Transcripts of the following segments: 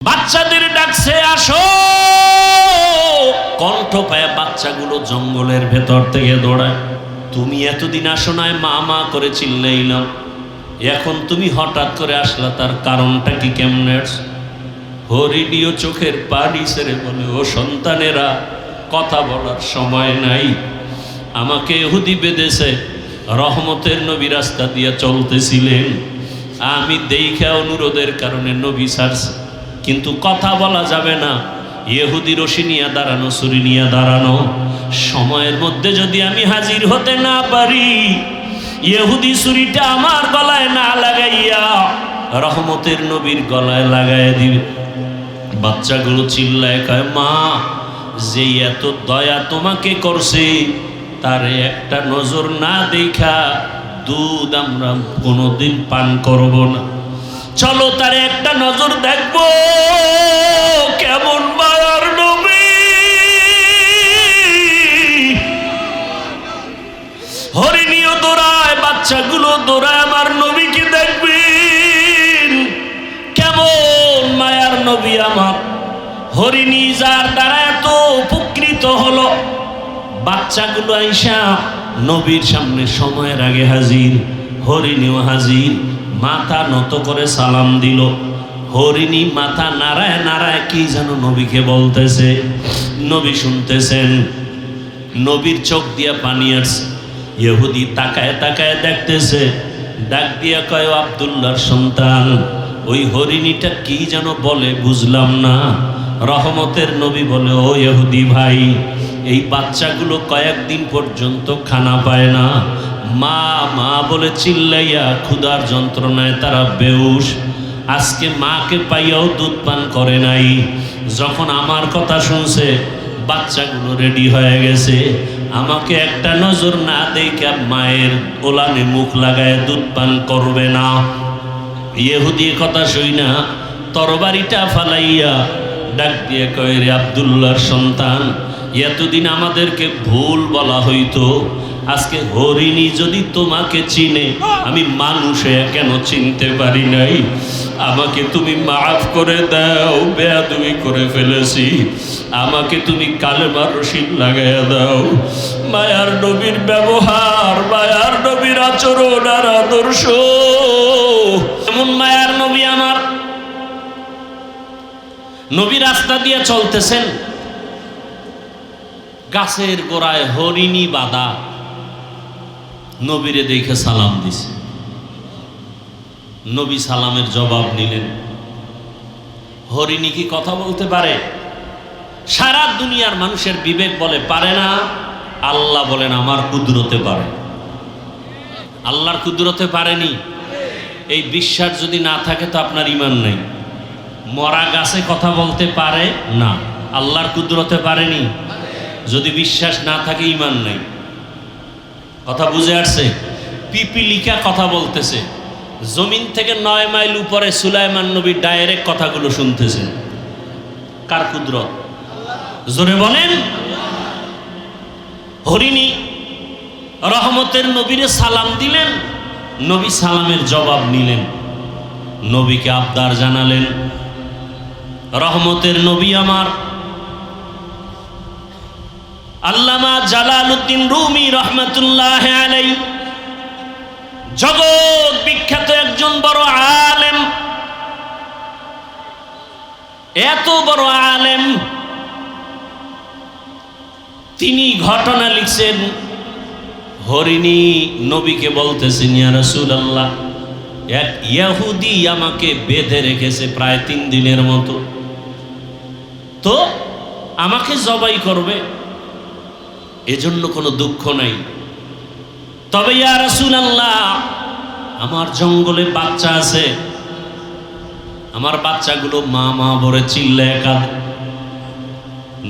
বাচ্চাদের ডাকছে আসো, কণ্ঠ পায় বাচ্চাগুলো জঙ্গলের ভেতর থেকে দৌড়ায়। তুমি এতদিন আসো নাই, মা মা করে চিল্লাইলাম, এখন তুমি হঠাৎ করে আসলা, তার কারণটা কি? কেমনে? হরিণীও চোখের পানি ছেড়ে বলে, ও সন্তানেরা, কথা বলার সময় নাই, আমাকে ইহুদি বেঁধেছে। রহমতের নবী রাস্তা দিয়ে চলতেছিলেন, আমি দেখা অনুরোধের কারণে নবী ছাড়ছে, কিন্তু কথা বলা যাবে না। ইহুদি রশি নিয়ে দাঁড়ানো, ছুরি নিয়ে দাঁড়ানো, সময়ের মধ্যে যদি আমি হাজির হতে না পারি, ইহুদি ছুরিটা আমার গলায় না লাগাইয়া রহমতের নবীর গলায় লাগাইয়া দিবে। বাচ্চাগুলো চিল্লায় কয়, মা, যে এত দয়া তোমাকে করছে, তারে একটা নজর না দেখা দুধ আমরা কোনোদিন পান করব না, চলো তারে একটা নজর দেখবো কেমন মায়ার নবী। হরিণীও দৌড়ায়, বাচ্চাগুলো দৌড়ায়, আমার নবীকে দেখবেন কেমন মায়ার নবী আমার। হরিণী যার দ্বারা এত উপকৃত হলো, বাচ্চাগুলো আইসা নবীর সামনে সময়ের আগে হাজির, হরিণীও হাজির, মাথা নত করে সালাম দিল। হরিণী মাথা নাড়ায় নাড়ায় কি যেন নবীকে বলতেছে, নবী শুনতেছেন, নবীর চোখ দিয়া পানি আসছে। ইহুদি তাকায় তাকায় দেখতেছে, ডাক দিয়া কয়, আব্দুল্লাহর সন্তান, ওই হরিণীটা কি যেন বলে বুঝলাম না। রহমতের নবী বলে, ও ইহুদি ভাই, এই বাচ্চাগুলো কয়েকদিন পর্যন্ত খানা পায় না, মা মা বলে চিল্লাইয়া ক্ষুধার যন্ত্রণায় তারা বেহুশ। আজকে মাকে পাইয়াও দুধ পান করে নাই। যখন আমার কথা শুনছে, বাচ্চাগুলো রেডি হয়ে গেছে, আমাকে একটা নজর না দেখে মায়ের ওলানে মুখ লাগায় দুধ পান করবে না। ইহুদি কথা শুই না তরবারিটা ফালাইয়া ডাক দিয়ে কয়, রে আব্দুল্লাহর সন্তান, এতদিন আমাদেরকে ভুল বলা হইতো, আজকে হরিণী যদি তোমাকে চিনে, আমি মানুষে কেন চিনতে পারি নাই? আমাকে তুমি মাফ করে দাও, বেয়াদবি করে ফেলেছি, আমাকে তুমি কালেমার রশিদ লাগাইয়া দাও। মায়ার নবীর ব্যবহার, মায়ার নবীর আচরণ আর আদর্শ, এমন মায়ার নবী আমার। নবী রাস্তা দিয়ে চলতেছেন, গাছের গোড়ায় হরিণী বাঁধা, নবীরে দেখে সালাম দিছে। নবী সালামের জবাব নিলেন। হরিণী কি কথা বলতে পারে? সারা দুনিয়ার মানুষের বিবেক বলে পারে না, আল্লাহ বলেন আমার কুদরতে পারে। আল্লাহর কুদরতে পারেনি। এই বিশ্বাস যদি না থাকে তো আপনার ঈমান নেই। মরা গাছে কথা বলতে পারে না, আল্লাহর কুদরতে পারেনি। যদি বিশ্বাস না থাকে ঈমান নেই। কথা বুঝে আসছে? পিপিলিকা কথা বলতেছে, জমিন থেকে 9 মাইল উপরে সুলাইমান নবী ডাইরেক্ট কথাগুলো শুনতেছেন। কার কুদরত? জোরে বলেন। হরিণী রহমতের নবীরে সালাম দিলেন, নবী সালামের জবাব নিলেন, নবীকে আবদার জানালেন। রহমতের নবী আমার আল্লামা জালালউদ্দিন রুমি রহমাতুল্লাহ আলাইহি, জগৎ বিখ্যাত একজন বড় আলেম, এত বড় আলেম, তিনি ঘটনা লিখছেন। হরিণী নবীকে বলতেছেন, ইয়া রাসূলুল্লাহ, এক ইহুদি আমাকে বেঁধে রেখেছে প্রায় 3 দিনের মতো, তো আমাকে জবাই করবে, এজন্য কোনো দুঃখ নাই, তবে ইয়া রাসূলুল্লাহ, আমার জঙ্গলে বাচ্চা আছে, আমার বাচ্চাগুলো মা মা বলে চিল্লায় কাঁদে,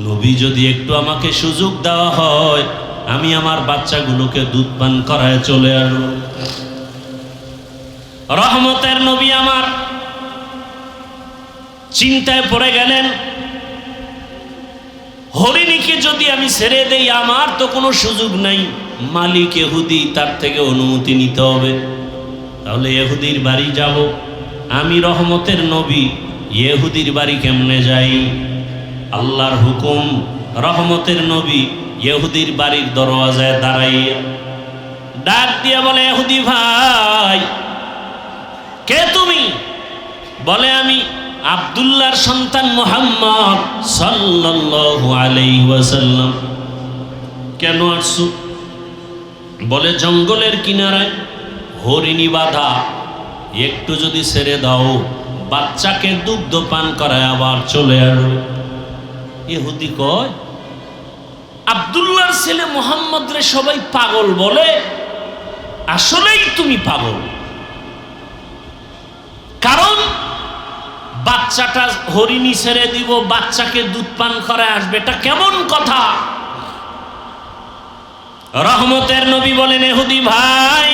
নবী যদি একটু আমাকে সুযোগ দেওয়া হয়, আমি আমার বাচ্চাগুলোকে দুধ পান করায় চলে আসব। রহমতের নবী আমার চিন্তায় পড়ে গেলেন, হরিণীকে যদি আমি ছেড়ে দেই, আমার তো কোনো সুযোগ নাই, মালিক ইহুদি, তার থেকে অনুমতি নিতে হবে। তাহলে ইহুদির বাড়ি যাব, আমি রহমতের নবী ইহুদির বাড়ি কেমনে যাই? আল্লাহর হুকুম, রহমতের নবী ইহুদির বাড়ির দরওয়াজায় দাঁড়াইয়া ডাক দিয়া বলে, ইহুদি ভাই, কে তুমি? বলে, আমি আব্দুল্লাহর সন্তান মুহাম্মদ সাল্লাল্লাহু আলাইহি ওয়াসাল্লাম। কেন আসছো? বলে, জঙ্গলের কিনারায় হরিণী বাঁধা, একটু যদি ছেড়ে দাও বাচ্চাকে দুগ্ধ পান করায় আবার চলে আসবে। ইহুদি কয়, আব্দুল্লাহর ছেলে মুহাম্মদ রে সবাই পাগল বলে, আসলেই তুমি পাগল। কারণ বাচ্চাটা হরিণী ছেড়ে দিব, বাচ্চাকে দুধ পান করায় আসবে, এটা কেমন কথা? রহমতের নবী বলেন, ইহুদি ভাই,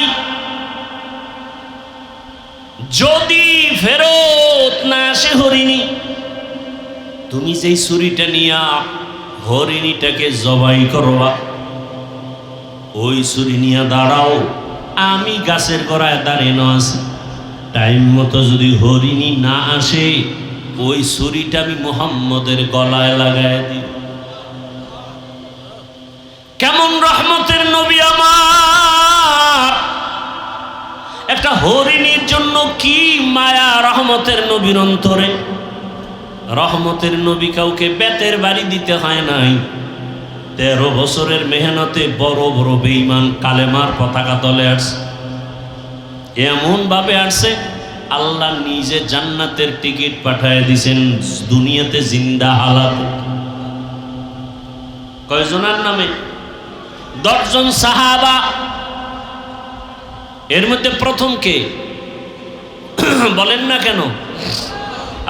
যদি ফেরত না আসে হরিণী, তুমি যেই ছুরিটা নিয়া হরিণীটাকে জবাই করবা, ওই ছুরি নিয়ে দাঁড়াও, আমি গাছের গোড়ায় দাঁড়িয়ে আছি, টাইম মতো যদি হরিণী না আসে ওই ছুরিটা আমি মুহাম্মদের গলায় লাগায় দিই। কেমন রহমতের নবী আমার! একটা হরিণীর জন্য কি মায়া রহমতের নবীর অন্তরে। রহমতের নবী কাউকে বেতের বাড়ি দিতে হয় নাই। 13 বছরের মেহনতে বড় বড় বেঈমান কালেমার পতাকা তলে আসছে, এমন ভাবে আসছে আল্লাহ নিজে জান্নাতের টিকিট পাঠায় দিছেন দুনিয়াতে জিন্দা হালাত। কয়জনের নামে? 10 জন সাহাবা। এর মধ্যে প্রথম কে বলেন না কেন?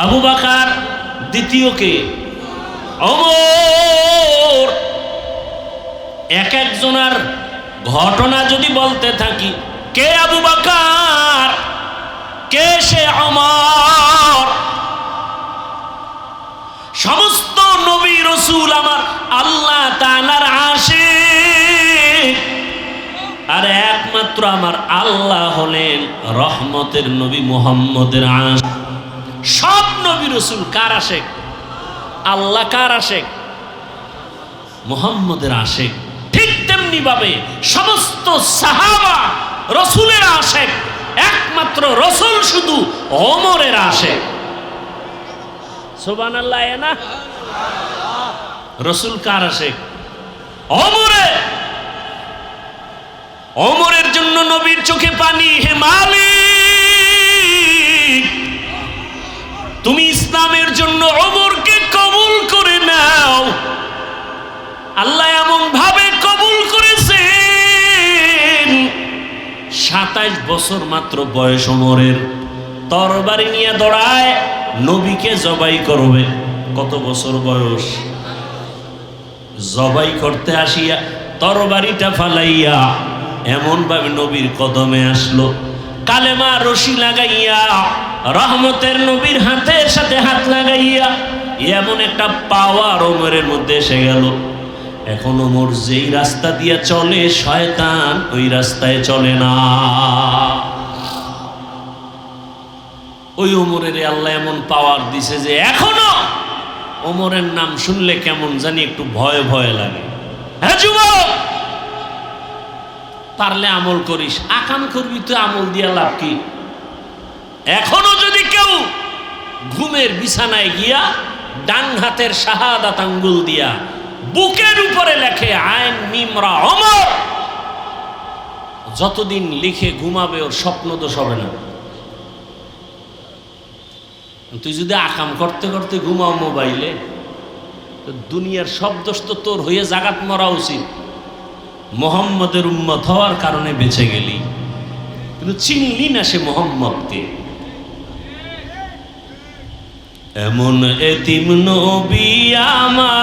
আবু বকর। দ্বিতীয় কে? ওমর। এক একজনের ঘটনা যদি বলতে থাকি, কে আবু বকর, কে সে ওমর। সমস্ত নবী রাসূল আমার আল্লাহ তাআলার আশিক, আর একমাত্র আমার আল্লাহ হলেন রহমতের নবী মুহাম্মদের আশিক। সব নবী রাসূল কার আশিক? আল্লাহ কার আশিক? মুহাম্মদের আশিক। ঠিক তেমনি ভাবে সমস্ত সাহাবা রাসূলের আশিক, একমাত্র রাসূল শুধু ওমরের আশিক। সুবহানাল্লাহ। না, রাসূল কার আশিক? ওমরের। ওমরের জন্য নবীর চোখে পানি। হে মালিক, তুমি ইসলামের জন্য ওমরকে কবুল করে নাও। আল্লাহ এমন ভাবে কবুল করেছেন, 27 বছর মাত্র বয়স ওমরের। তরবারি নিয়ে দৌড়ায় নবীকে জবাই করবে। কত বছর বয়স? জবাই করতে আসিয়া তরবারিটা ফালাইয়া এমন ভাবে নবীর কদমে আসলো, কালেমা রশি লাগাইয়া রহমতের নবীর হাতের সাথে হাত লাগাইয়া এমন একটা পাওয়ার ওমরের মধ্যে এসে গেল। এখন ওমর যেই রাস্তা দিয়ে চলে শয়তান ওই রাস্তায় চলে না। ওই ওমরের আল্লাহ এমন পাওয়ার দিছে যে এখনো ওমরের নাম শুনলে কেমন জানি একটু ভয় ভয় লাগে। হ্যাঁ যুবক, পারলে আমল করিস, আকাম করবি তো আমল দিয়া লাভ কি? এখনো যদি কেউ ঘুমের বিছানায় গিয়া ডান হাতের শাহাদাত আঙ্গুল দিয়া বুকের উপরে লেখে আইন মিমরা ওমর, যতদিন লিখে ঘুমাবে ওর স্বপ্ন দোষ হবে না। তুই যদি আকাম করতে করতে ঘুমাও মোবাইলে, দুনিয়ার সব দোষ তো তোর হয়ে জাগাত মরা উচিত। মুহাম্মদের উম্মত হওয়ার কারণে বেঁচে গেলি, কিন্তু চিনলি না সে মুহাম্মদকে। এমন এতিম নবী আমার,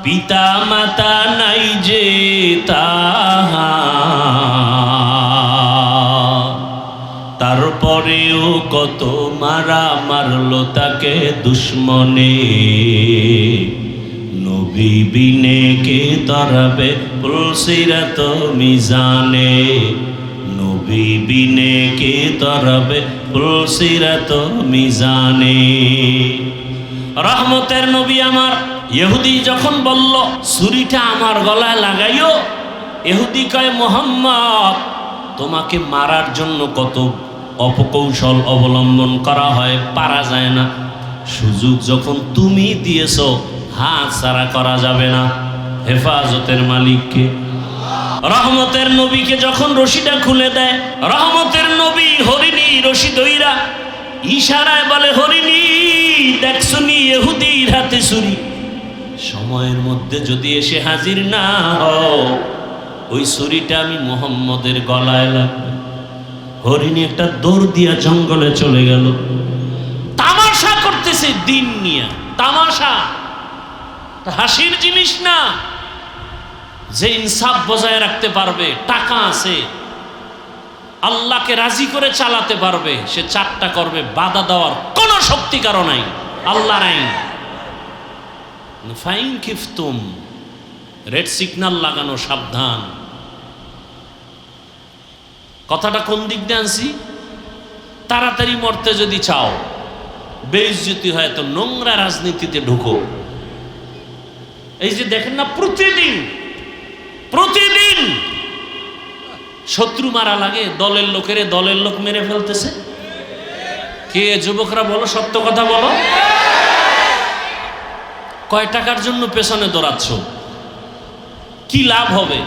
পিতা মাতা নাই যে তারপরেও কত মারা মারলো তাকে দুশ্মনে। নবী বিনে কে তরাবে পুলসিরাত মিজানে, নবী বিনে কে তরবে পুলসিরাত মিজানে। রহমতের নবী আমার। ইহুদি যখন বলল ছুরিটা আমার গলায় লাগাইও, ইহুদি কয় মুহাম্মদ তোমাকে মারার জন্য কত অপকৌশল অবলম্বন করা হয়, পারা যায় না। সুযোগ যখন তুমি দিয়েছ, হাত ছাড়া করা যাবে না। হেফাজতের মালিককে। রহমতের নবীকে যখন রশিটা খুলে দেয়, রহমতের নবী হরিণী রশি দইরা ইশারায় বলে, হরিণী দেখছনি ইহুদির হাতে ছুরি, সময়ের মধ্যে যদি এসে হাজির না হও, ওই ছুরিটা আমি মুহাম্মদের গলায় লাগবে। হরিণী একটা দৌড় দিয়া জঙ্গলে চলে গেল। তামাশা করতেছে দিন নিয়ে, তামাশা, হাসির জিনিস না। যে ইনসাফ বজায় রাখতে পারবে, টাকা আছে, আল্লাহকে রাজি করে চালাতে পারবে, সে চারটা করবে, বাধা দেওয়ার কোন শক্তি কারো নাই, আল্লাহর আইন। ফাইন খিফতুম, রেড সিগন্যাল লাগানো, সাবধান। কথাটা কোন দিক দিয়ে আনছি? তাড়াতাড়ি মরতে যদি চাও, বেইজ্জতি হয়, তো নোংরা রাজনীতিতে ঢুকো। এই যে দেখেন না, প্রতিদিন প্রতিদিন শত্রু মারা লাগে, দলের লোকেরে দলের লোক মেরে ফেলতেছে। কে যুবকরা বলো, সত্য কথা বলো, কয় টাকার জন্য পেছনে দৌড়াচ্ছ? কি লাভ হবে?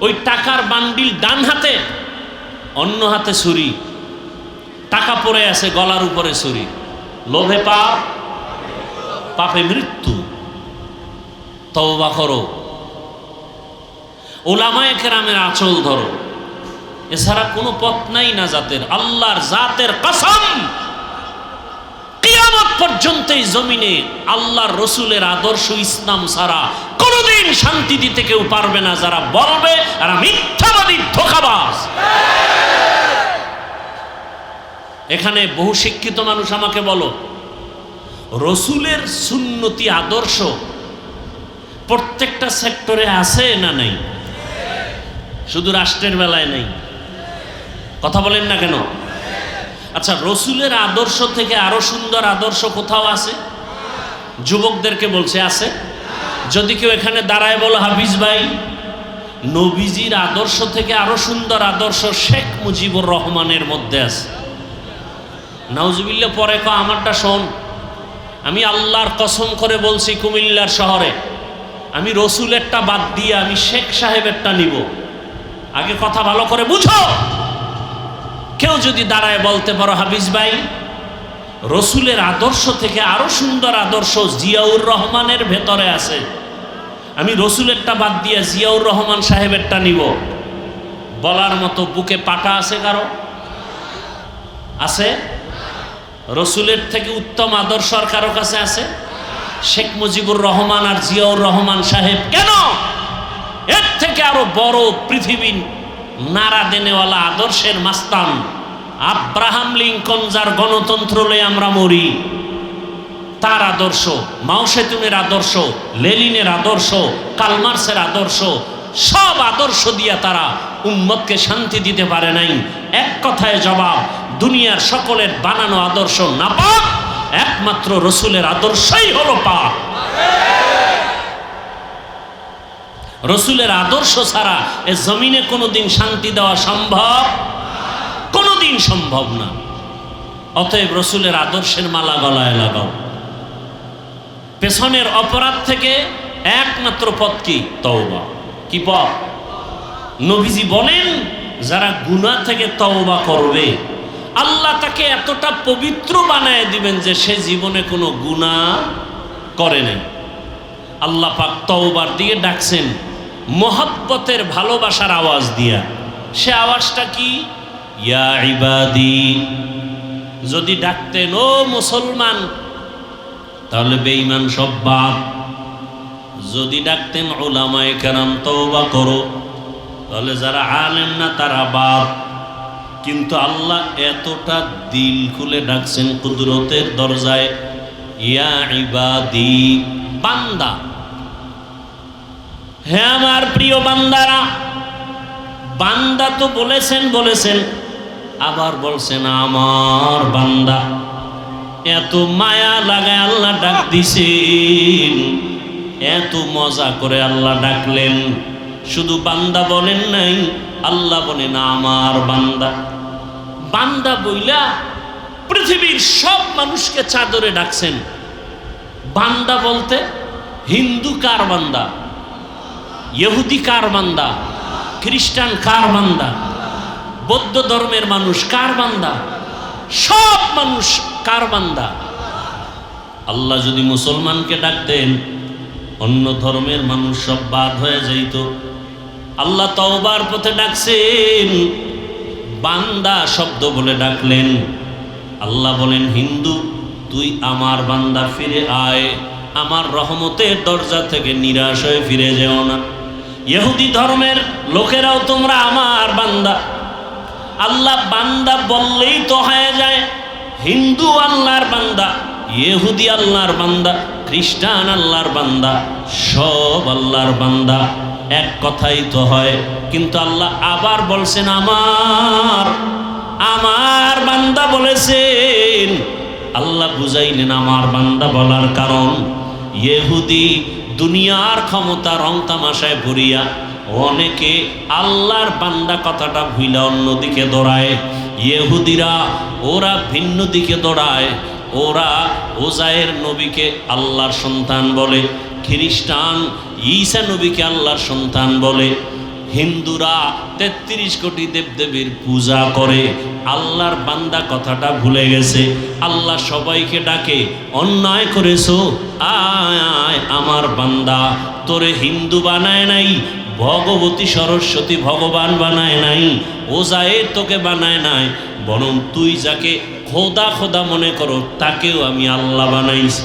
ওই টাকার বান্ডিল ডান হাতে, অন্য হাতে ছুরি, টাকা পড়ে আছে গলার উপরে ছুরি। লোভে পাপ, পাপে মৃত্যু। তওবা করো, উলামায়ে কেরামের আঁচল ধরো, এছাড়া কোনো পথ নাই নাজাতের। আল্লাহর জাতের কসম, কিয়ামত পর্যন্ত এই জমিনে আল্লাহর রসুলের আদর্শ ইসলাম ছাড়া কোনোদিন শান্তি দিতে কেউ পারবে না। যারা বলবে এরা মিথ্যাবাদী, ধোঁকাবাজ। এখানে বহু শিক্ষিত মানুষ আমাকে বলো, রসুলের সুন্নতি আদর্শ প্রত্যেকটা সেক্টরে আছে না নেই? শুধু রাষ্ট্রের বেলায় নেই? কথা বলেন না কেন? আচ্ছা, রসুলের আদর্শ থেকে আরো সুন্দর আদর্শ কোথাও আছে? যুবকদেরকে বলছে, আছে? যদি কেউ এখানে দাঁড়ায় বলো, হাফিজ ভাই, নবীজির আদর্শ থেকে আরো সুন্দর আদর্শ শেখ মুজিবুর রহমানের মধ্যে আছে। নাউজুবিল্লাহ পরে কো, আমারটা শোন। আমি আল্লাহর কসম করে বলছি, কুমিল্লার শহরে আমি রসুলেরটা বাদ দিয়ে আমি শেখ সাহেবেরটা নিব। আগে কথা ভালো করে বুঝো। কেউ যদি দাঁড়ায় বলতে পারো, হাফিজ ভাই, রসুলের আদর্শ থেকে আরো সুন্দর আদর্শ জিয়াউর রহমানের ভেতরে আছে, আমি রসুলেরটা বাদ দিয়ে জিয়াউর রহমান সাহেবেরটা নিব, বলার মতো বুকে পাটা আছে কারো? আছে? রসুলের থেকে উত্তম আদর্শ আর কারো কাছে আছে? শেখ মুজিবুর রহমান আর জিয়াউর রহমান সাহেব কেন? এর থেকে আরো বড় পৃথিবী নাড়া দেনেওয়ালা আদর্শের মাস্তান আব্রাহাম লিঙ্কন, যার গণতন্ত্র লয়ে আমরা মরি, তার আদর্শ, মাও সেতুনের আদর্শ, লেনিনের আদর্শ, কালমার্সের আদর্শ, সব আদর্শ দিয়া তারা উম্মতকে শান্তি দিতে পারে নাই। এক কথায় জবাব, দুনিয়ার সকলের বানানো আদর্শ নাপাক, একমাত্র রসুলের আদর্শই হলো পাক। রসুলের আদর্শ ছাড়া এ জমিনে কোনোদিন শান্তি দেওয়া সম্ভব, কোনোদিন সম্ভব না। অতএব রসুলের আদর্শের মালা গলায় লাগাও। পেছনের অপরাধ থেকে একমাত্র পথ কি? তওবা। কি পথ? নবীজি বলেন, যারা গুনাহ থেকে তওবা করবে, আল্লাহ তাকে এতটা পবিত্র বানায় দিবেন যে সে জীবনে কোনো গুনাহ করে নাই। আল্লাহ পাক তওবার দিকে ডাকছেন মহব্বতের, ভালোবাসার আওয়াজ দিয়া। সে আওয়াজটা কি? ইয়া ইবাদি। যদি ডাকতেন ও মুসলমান, তাহলে বেঈমান সব বাদ। যদি ডাকতেন উলামায়ে কেরাম তওবা করো, তাহলে যারা আলেম না তারা বাদ। কিন্তু আল্লাহ এতটা দিল খুলে ডাকছেন কুদরতের দরজায়, ইয়া ইবাদি, বান্দা। হে আমার প্রিয় বান্দারা, বান্দা তো বলেছেন, আবার বলছেন আমার বান্দা। এত মায়া লাগায় আল্লাহ ডাক দিছেন, এত মজা করে আল্লাহ ডাকলেন। শুধু বান্দা বলেন নাই, আল্লাহ বলেন আমার বান্দা। বান্দা বইলা পৃথিবীর সব মানুষকে চাদরে ডাকছেন। বান্দা বলতে হিন্দু কার বান্দা, ইহুদি কার বান্দা, খ্রিস্টান কার বান্দা, বৌদ্ধ ধর্মের মানুষ কার বান্দা, সব মানুষ কার বান্দা। আল্লাহ যদি মুসলমানকে ডাকতেন, অন্য ধর্মের মানুষ সব বাদ হয়ে যাইত। আল্লাহ তওবার পথে ডাকছেন, বান্দা শব্দ বলে ডাকলেন। আল্লাহ বলেন, হিন্দু তুই আমার বান্দা, ফিরে আয়, আমার রহমতের দরজা থেকে নিরাশ হয়ে ফিরে যেও না। ইহুদি ধর্মের লোকেরাও তোমরা আমার বান্দা। আল্লাহ বান্দা বললেই তো হয়ে যায়। হিন্দু আল্লাহর বান্দা, ইহুদি আল্লাহর বান্দা, খ্রিস্টান আল্লাহর বান্দা, সব আল্লাহর বান্দা, এক কথাই তো হয়। কিন্তু আল্লাহ আবার বলছেন আমার বান্দা বলেছেন। আল্লাহ বুঝাইলেন আমার বান্দা বলার কারণ, ইহুদি দুনিয়ার ক্ষমতা রং তামাশায় ভরিয়া অনেকে আল্লাহর বান্দা কথাটা ভুইলা অন্যদিকে দৌড়ায়। ইহুদিরা ওরা ভিন্ন দিকে দৌড়ায়, ওরা ওজায়ের নবীকে আল্লাহর সন্তান বলে, খ্রিস্টান ঈসা নবীকে আল্লাহর সন্তান বলে, হিন্দুরা ৩৩ কোটি দেবদেবীর পূজা করে। আল্লাহর বান্দা কথাটা ভুলে গেছে। আল্লাহ সবাইকে ডাকে, অন্যায় করেছো, আয় আয় আমার বান্দা। তোরে হিন্দু বানায় নাই, ভগবতী সরস্বতী ভগবান বানায় নাই, ওজায়ের তোকে বানায় নাই, বরং তুই যাকে খোদা খোদা মনে করো তাকেও আমি আল্লাহ বানাইছি।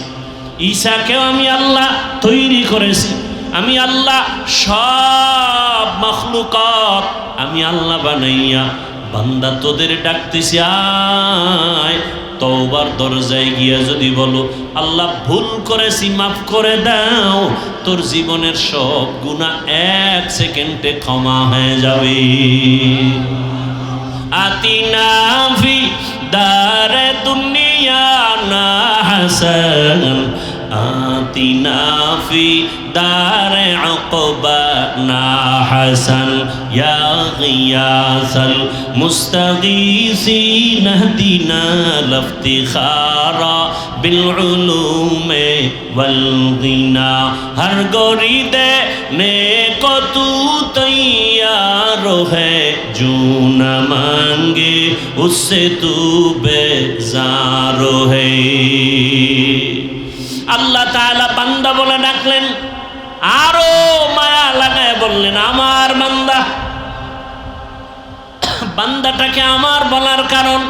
ঈসাকেও আমি আল্লাহ তৈরি করেছি। আমি আল্লাহ সব মখলুকাত আমি আল্লাহ বানাইয়া বান্দা তোদের ডাকতেছি, আয় তওবার দরজায় গিয়া যদি বলো আল্লাহ ভুল করেছি মাফ করে দাও, তোর জীবনের সব গুনাহ 1 সেকেন্ডে ক্ষমা হয়ে যাবে। আতিনা ফি দারে দুনিয়া না হাসান, আতিনা ফি দারে উকবা না হাসান, ইয়া গিয়াসাল মুস্তাগীসিন ইহদিনা লিফতিখারা বিল উলুমে ওয়াল গিনা। হর গরিদে নেকো তু তৈয়ার है जो न मांगे उससे तू बेजार है। আল্লাহ তাআলা বান্দা বলে ডাকলেন, আরো মায়া লাগায় বললেন আমার বান্দা। বান্দাটাকে আমার বলার কারণ,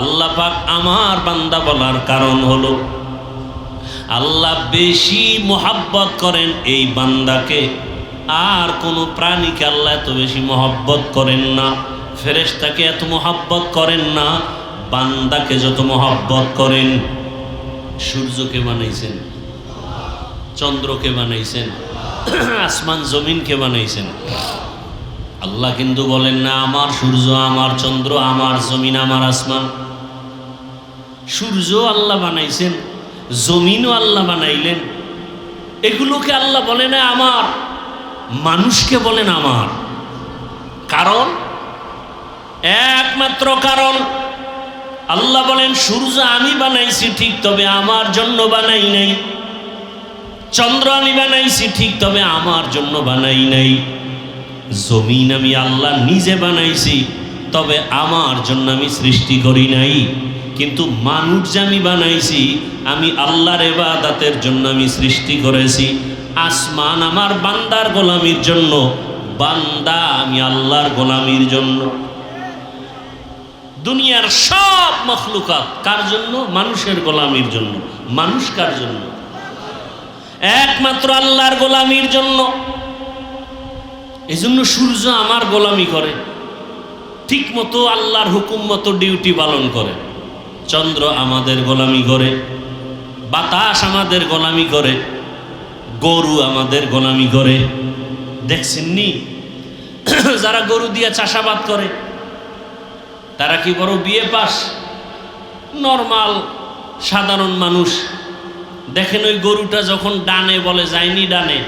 আল্লাহ পাক আমার বান্দা বলার কারণ হলো আল্লাহ বেশি মোহাব্বত করেন এই বান্দাকে। আর কোনো প্রাণীকে আল্লাহ এত বেশি মোহাব্বত করেন না, ফেরেশতাকে এত মোহাব্বত করেন না, বান্দাকে যত মোহাব্বত করেন। সূর্যকে বানাইছেন, চন্দ্রকে বানাইছেন, আসমান জমিনকে বানাইছেন। আল্লাহ কিন্তু বলেন না আমার সূর্য, আমার চন্দ্র, আমার জমিন, আমার আসমান। সূর্য আল্লাহ বানাইছেন, জমিনও আল্লাহ বানাইলেন, এগুলোকে আল্লাহ বলে না আমার, মানুষকে বলেন আমার। কারণ একমাত্র কারণ, আল্লাহ বলেন সূর্য আমি বানাইছি ঠিক, তবে আমার জন্য বানাই নাই। চন্দ্র আমি বানাইছি ঠিক, তবে আমার জন্য বানাই নাই। জমিন আমি আল্লাহ নিজে বানাইছি, তবে আমার জন্য আমি সৃষ্টি করি নাই। কিন্তু মানুষ যে আমি বানাইছি, আমি আল্লাহর ইবাদতের জন্য আমি সৃষ্টি করেছি। আসমান আমার বান্দার গোলামির জন্য, বান্দা আমি আল্লাহর গোলামির জন্য। দুনিয়ার সব মখলুকাত কার জন্য? মানুষের গোলামির জন্য। মানুষ কার জন্য? একমাত্র আল্লাহর গোলামির জন্য। এজন্য সূর্য আমার গোলামি করে, ঠিক মতো আল্লাহর হুকুম মতো ডিউটি পালন করে। চন্দ্র আমাদের গোলামি করে, বাতাস আমাদের গোলামি করে, গরু আমাদের গোলামি করে। দেখছেননি যারা গরু দিয়ে চাষাবাদ করে তারা কি বড় বিয়ে পাস? নর্মাল সাধারণ মানুষ। দেখেন ওই গরুটা যখন ডানে বলে যায়নি ডানে,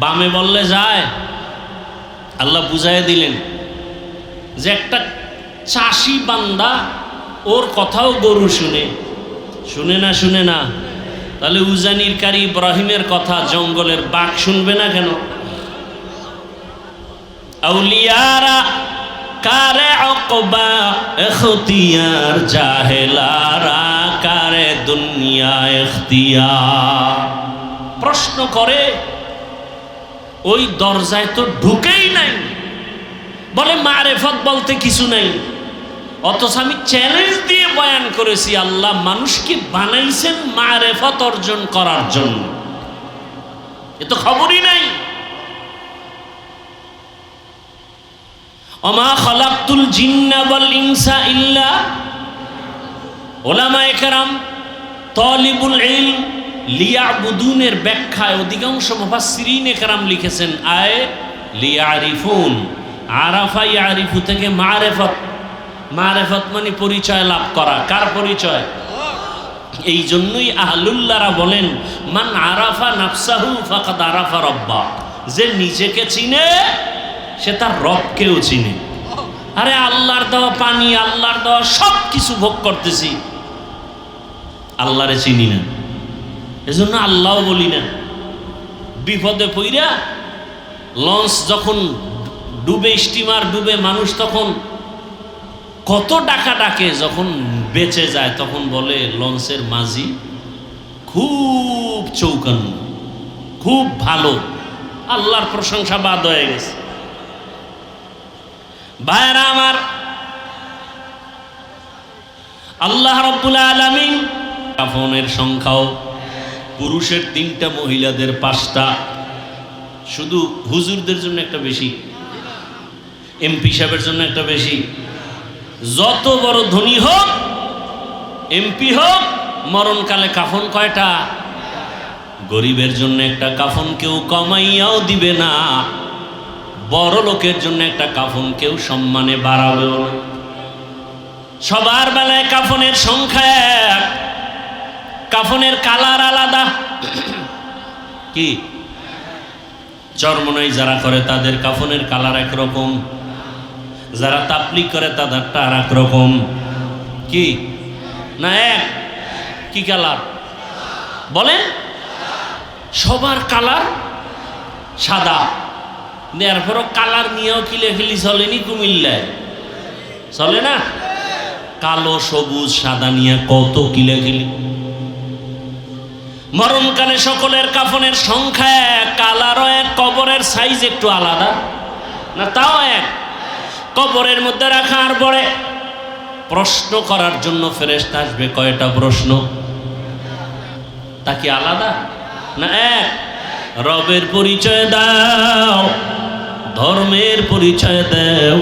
বামে বললে যায়। আল্লাহ বুঝাই দিলেন যে একটা চাষি বান্দা ওর কথাও গরু শুনে। শুনে না? শুনে না? তাহলে উজানির কারি ইব্রাহিমের কথা জঙ্গলের বাঘ শুনবে না কেন? আউলিয়ারা কারে অকবা এখতিয়ার, জাহেলারা কারে দুনিয়া এখতিয়ার। প্রশ্ন করে ওই দরজায় তো ঢুকেই নাই, বলে মারেফত বলতে কিছু নাই। অথচ আমি চ্যালেঞ্জ দিয়ে বয়ান করেছি আল্লাহ মানুষকে বানাইছেন মারেফত অর্জন করার জন্য। এ তো খবরই নাই। ওমা খালাকতুল জিন্না ওয়াল ইনসা ইল্লা, উলামায়ে কেরাম তালিবুল ইলম লিয়াবুদুনের ব্যাখ্যায় অধিকাংশ মুফাসসিরিনে কেরাম লিখেছেন আয় লিয়ারিফুন, আরাফা ইয়ারিফু থেকে মারেফত। মারেফত মানে পরিচয় লাভ করা। কার পরিচয়? এই জন্যই আহলুল্লাহরা বলেন মান আরাফা নাফসাহু ফাকাদ আরাফা রাব্বা, যে নিজেকে চিনে সে তার রবকেও চিনে। আরে আল্লাহর দেওয়া পানি, আল্লাহর দেওয়া সব কিছু ভোগ করতেছি, আল্লাহরে চিনি না, এজন্য আল্লাহও বলি না। বিপদে পইরা লঞ্চ যখন ডুবে, স্টিমার ডুবে, মানুষ তখন কত ডাকা ডাকে, যখন বেঁচে যায় তখন বলে লঞ্চের মাঝি খুব চৌকান্ন, খুব ভালো। আল্লাহর প্রশংসা বাদ হয়ে গেছে। ভাইরা আমার, আল্লাহ রাব্বুল আলামিন কাফনের সংখ্যাও পুরুষের 3টা, মহিলাদের 5টা। শুধু হুজুরদের জন্য একটা বেশি, এমপি সাহেবের জন্য একটা বেশি। যত বড় ধনী হোক, এমপি হোক, মরণকালে কাফন কয়টা? গরিবের জন্য একটা কাফন কেউ কমাইয়াও দিবে না, বড় লোকের জন্য একটা কাফন কেউ সম্মানে বাড়াবেও না। সবার বেলায় কাফনের সংখ্যা এক, কাফনের কালার আলাদা। কি চরমনাই যারা করে তাদের কাফনের কালার একরকম, যারা তাবলীগ করে তাদেরটা আর এক রকম। কি না এক? কি কালার বলেন? সবার কালার সাদা। এরপরও কালার নিয়েও কিলেখিলি চলেনি কুমিল্লায়? চলে না? কালো, সবুজ, সাদা নিয়ে কত কিলেখিলি। মরণকালে সকলের কাফনের সংখ্যা এক, কালারও এক, কবরের সাইজ একটু আলাদা না? তাও এক। কবরের মধ্যে রাখার পরে প্রশ্ন করার জন্য ফেরেশতা আসবে। কয়টা প্রশ্ন? তা কি আলাদা না এক? রবের পরিচয় দাও, ধর্মের পরিচয় দাও,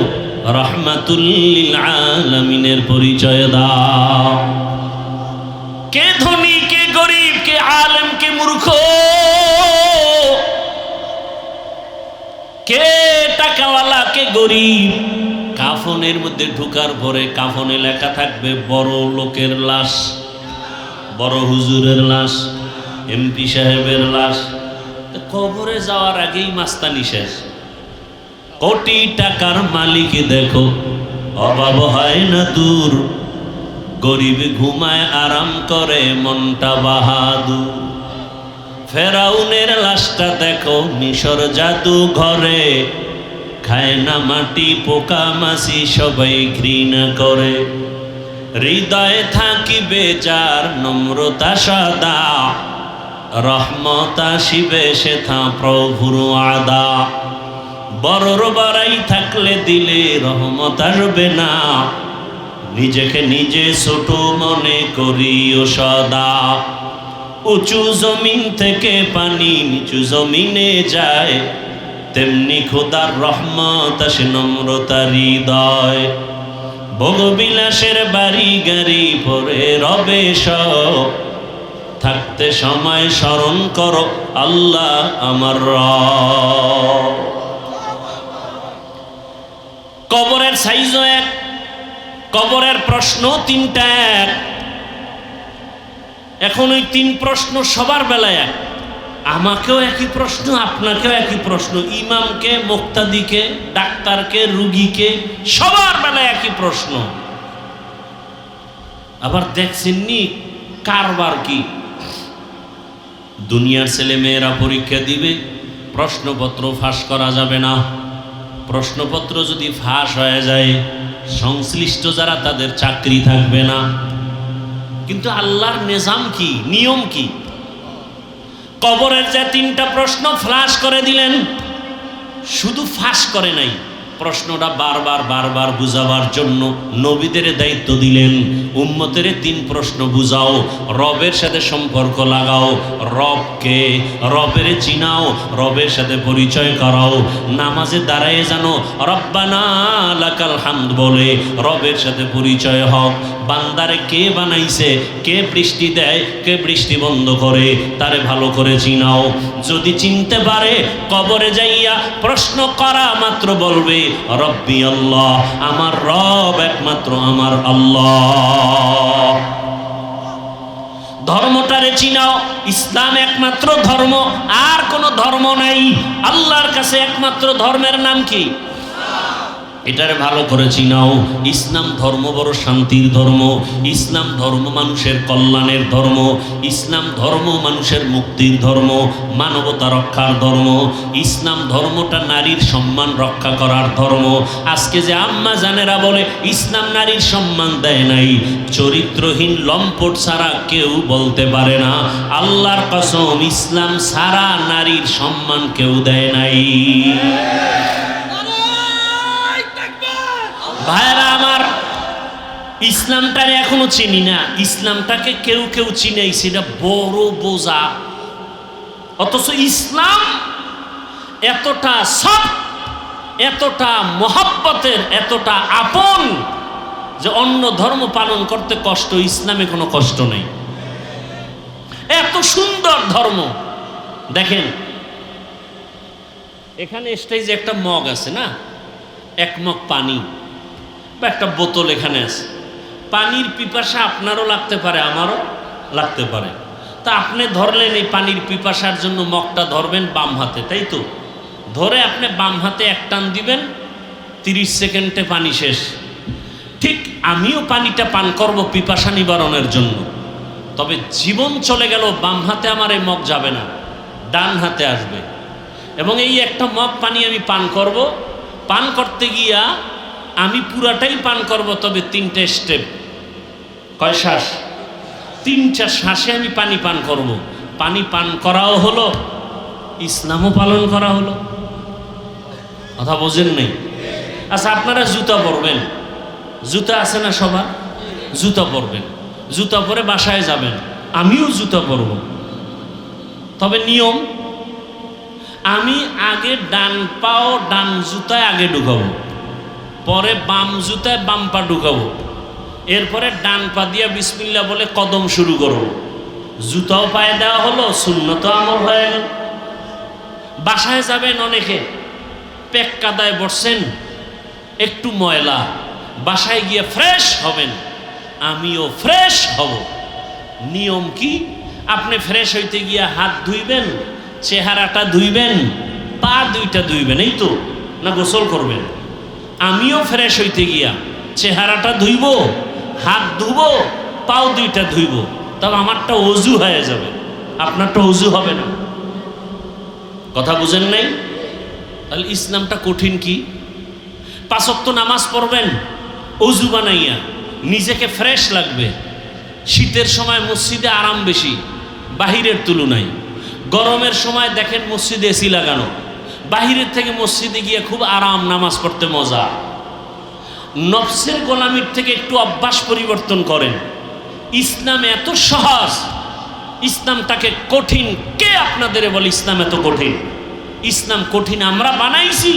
রাহমাতুল লিল আলামিনের পরিচয় দাও। কে ধনী, কে গরিব, কে আলেম, কে মূর্খ, কে টাকাওয়ালা, কে গরিব। কাফনের মধ্যে ঢুকার পরে কাফনে লেখা থাকবে বড় লোকের লাশ, বড় হুজুরের লাশ, এমপি সাহেবের লাশ। কবরে যাওয়ার আগেই মাস্তানি শেষ। কোটি টাকার মালিক দেখো, অভাব হয় না দূর, গরিব ঘুমায় আরাম করে মনটা বাহাদুর। ফেরাউনের লাশটা দেখো মিশর জাদু ঘরে, খায় না মাটি, পোকা মাছি সবাই ঘৃণা করে। হৃদয়ে থাকিবে যার নম্রতা সদা, রহমত আসিবে সেথা প্রভুর আদা। বড়র বাড়াই থাকলে দিলে রহমত আসবে না, নিজেকে নিজে ছোট মনে করিও সদা। উঁচু জমিন থেকে পানি নিচু জমিনে যায়, তেমনি খোদার রহমত আসে নম্রতার হৃদয়। ভোগবিলাসের বাড়ি গাড়ি পরে রবে সব, থাকতে সময় স্মরণ করো আল্লাহ আমার রব। কবরের সাইজও এক, কবরের প্রশ্ন তিনটা এক। এখন ওই তিন প্রশ্ন সবার বেলায় এক, আমাকেও একই প্রশ্ন, আপনাকেও একই প্রশ্ন, ইমামকে, মুক্তাদিকে, ডাক্তারকে, রুগীকে, সবার বেলায় একই প্রশ্ন। আবার দেখছেননি কারবার কি, দুনিয়ার ছেলে মেয়েরা পরীক্ষা দিবে, প্রশ্নপত্র ফাঁস করা যাবে না। প্রশ্নপত্র যদি ফাঁস হয়ে যায়, সংশ্লিষ্ট যারা তাদের চাকরি থাকবে না। কিন্তু আল্লাহর নিজাম কি, নিয়ম কি? কবরের যে তিনটা প্রশ্ন ফ্লাশ করে দিলেন, শুধু ফাঁস করে নাই, প্রশ্নটা বারবার বারবার বুঝাবার জন্য নবীদের দায়িত্ব দিলেন, উম্মতের তিন প্রশ্ন বুঝাও, রবের সাথে সম্পর্ক লাগাও, রবকে, রবের চিনাও, রবের সাথে পরিচয় করাও, নামাজে দাঁড়ায় জানো রব্বানা লাকাল হামদ বলে রবের সাথে পরিচয় হোক। বান্দারে কে বানাইছে, কে বৃষ্টি দেয়, কে বৃষ্টি বন্ধ করে, তারে ভালো করে চিনাও। যদি চিনতে পারে, কবরে যাইয়া প্রশ্ন করা মাত্র বলবে রব্বি আল্লাহ, আমার রব একমাত্র আমার আল্লাহ। ধর্মটারে চিনাও, ইসলাম একমাত্র ধর্ম, আর কোনো ধর্ম নাই। আল্লাহর কাছে একমাত্র ধর্মের নাম কি? এটারে ভালো করে চিনাও। ইসলাম ধর্ম বড় শান্তির ধর্ম, ইসলাম ধর্ম মানুষের কল্যাণের ধর্ম, ইসলাম ধর্ম মানুষের মুক্তির ধর্ম, মানবতা রক্ষার ধর্ম। ইসলাম ধর্মটা নারীর সম্মান রক্ষা করার ধর্ম। আজকে যে আম্মা জানেরা বলে ইসলাম নারীর সম্মান দেয় নাই, চরিত্রহীন লম্পট ছাড়া কেউ বলতে পারে না, আল্লাহর কসম ইসলাম ছাড়া নারীর সম্মান কেউ দেয় নাই। ভাইরা আমার, ইসলামটারে এখনো চিনি না, ইসলামটাকে কেউ কেউ চিনেই, সেটা বড় বোঝা। অথচ ইসলাম এতটা সব, এতটা মহব্বতের, এতটা আপন যে অন্য ধর্ম পালন করতে কষ্ট, ইসলামে কোনো কষ্ট নেই। এত সুন্দর ধর্ম। দেখেন এখানে স্টেজে একটা মগ আছে না, এক মগ পানি বা একটা বোতল এখানে আছে। পানির পিপাসা আপনারও লাগতে পারে, আমারও লাগতে পারে। তা আপনি ধরলেন এই পানির পিপাসার জন্য মগটা ধরবেন বাম হাতে, তাই তো? ধরে আপনি বাম হাতে এক টান দিবেন, 30 সেকেন্ডে পানি শেষ। ঠিক আমিও পানিটা পান করব পিপাসা নিবারণের জন্য, তবে জীবন চলে গেল, বাম হাতে আমার এই মগ যাবে না, ডান হাতে আসবে। এবং এই একটা মগ পানি আমি পান করব, পান করতে গিয়া আমি পুরাটাই পান করব, তবে 3টে স্টেপ। কয় শ্বাস? 3টা শ্বাসে আমি পানি পান করব। পানি পান করাও হলো, ইসলামও পালন করা হলো। কথা বোঝেন নেই? আচ্ছা, আপনারা জুতা পরবেন, জুতা আছে না সবার? জুতা পরবেন, জুতা পরে বাসায় যাবেন, আমিও জুতা পরব। তবে নিয়ম, আমি আগে ডান পাও ডান জুতায় আগে ঢুকাবো, পরে বাম জুতায় বাম পা ঢুকাবো, এরপরে ডান পা দিয়া বিসমিল্লাহ বলে কদম শুরু করবো। জুতাও পায়ে দেওয়া হলো, সুন্নত আমল হয়ে গেল। বাসায় যাবেন, অনেকে পেক কাদায় বসছেন, একটু ময়লা, বাসায় গিয়ে ফ্রেশ হবেন, আমিও ফ্রেশ হব। নিয়ম কি? আপনি ফ্রেশ হইতে গিয়া হাত ধুইবেন, চেহারাটা ধুইবেন, পা দুইটা ধুইবেন, এই তো না গোসল করবেন? আমিও ফ্রেশ হইতে গিয়া চেহারাটা ধুইব, হাত ধুব, পাও দুইটা ধুইব, তবে আমারটা অজু হয়ে যাবে, আপনারটা অজু হবে না। কথা বুঝেন নাই? তাহলে ইসলামটা কঠিন কি? 5 ওয়াক্ত নামাজ পড়বেন অজু বানাইয়া, নিজেকে ফ্রেশ লাগবে। শীতের সময় মসজিদে আরাম বেশি বাহিরের তুলনায়। গরমের সময় দেখেন মসজিদে এসি লাগানো, বাহিরের থেকে মসজিদে গিয়ে খুব আরাম, নামাজ পড়তে মজা। নফসের গোলামির থেকে একটু অভ্যাস পরিবর্তন করেন। ইসলাম এত সহজ, ইসলামটাকে কঠিন কে আপনাদের বলে? ইসলাম এত কঠিন? ইসলাম কঠিন আমরা বানাইছি।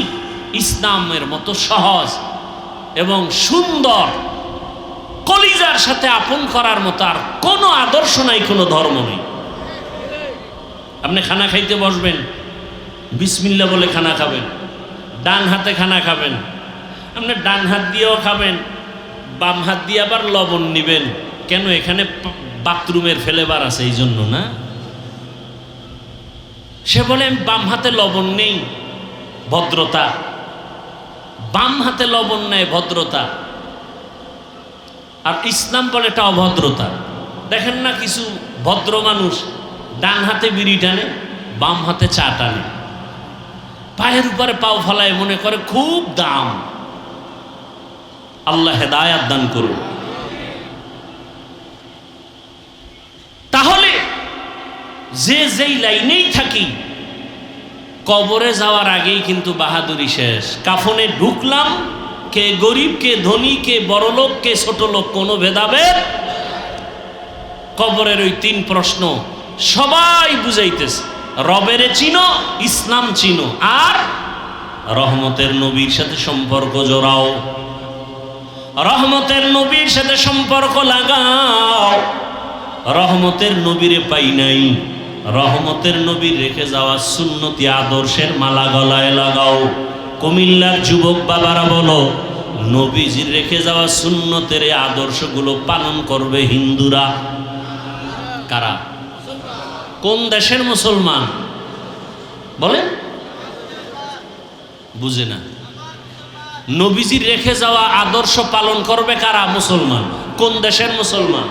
ইসলামের মতো সহজ এবং সুন্দর, কলিজার সাথে আপন করার মতো আর কোনো আদর্শ নাই, কোনো ধর্ম নেই। আপনি খানা খাইতে বসবেন, বিসমিল্লাহ বলে খানা খাবেন, ডান হাতে খানা খাবেন, আপনি ডান হাত দিয়েও খাবেন, বাম হাত দিয়ে আবার লবণ নিবেন। কেন? এখানে বাথরুমের ফেলেবার আছে এই জন্য না। সে বলে আমি বাম হাতে লবণ নেই, ভদ্রতা। বাম হাতে লবণ নেয় ভদ্রতা, আর ইসলাম বলে এটা অভদ্রতা। দেখেন না কিছু ভদ্র মানুষ ডান হাতে বিড়ি টানে, বাম হাতে চা টানে, পায়ের উপরে পাও ফেলায়, মনে করে খুব দাম। আল্লাহ হেদায়াত দান করুন। তাহলে যে যেই লাইনেই থাকি, কবরে যাওয়ার আগেই কিন্তু বাহাদুরি শেষ। কাফনে ঢুকলাম, কে গরিব, কে ধনী, কে বড় লোক, কে ছোট লোক, কোনো ভেদাভেদ। কবরের ওই 3 প্রশ্ন সবাই বুঝাইতেছে, রবেরে চিনো, ইসলাম চিনো, আর রহমতের নবীর সাথে সম্পর্ক জোড়াও, রহমতের নবীর সাথে সম্পর্ক লাগাও। রহমতের নবীরে পাই নাই, রহমতের নবীর রেখে যাওয়া সুন্নতি আদর্শের মালা গলায় লাগাও। কুমিল্লার যুবক বাবারা বলো, নবীজির রেখে যাওয়া সুন্নতের এই আদর্শগুলো পালন করবে হিন্দুরা। কারা? কোন দেশের মুসলমান বলেন? বুঝে না। নবীজির রেখে যাওয়া আদর্শ পালন করবে কারা? মুসলমান। কোন দেশের মুসলমান?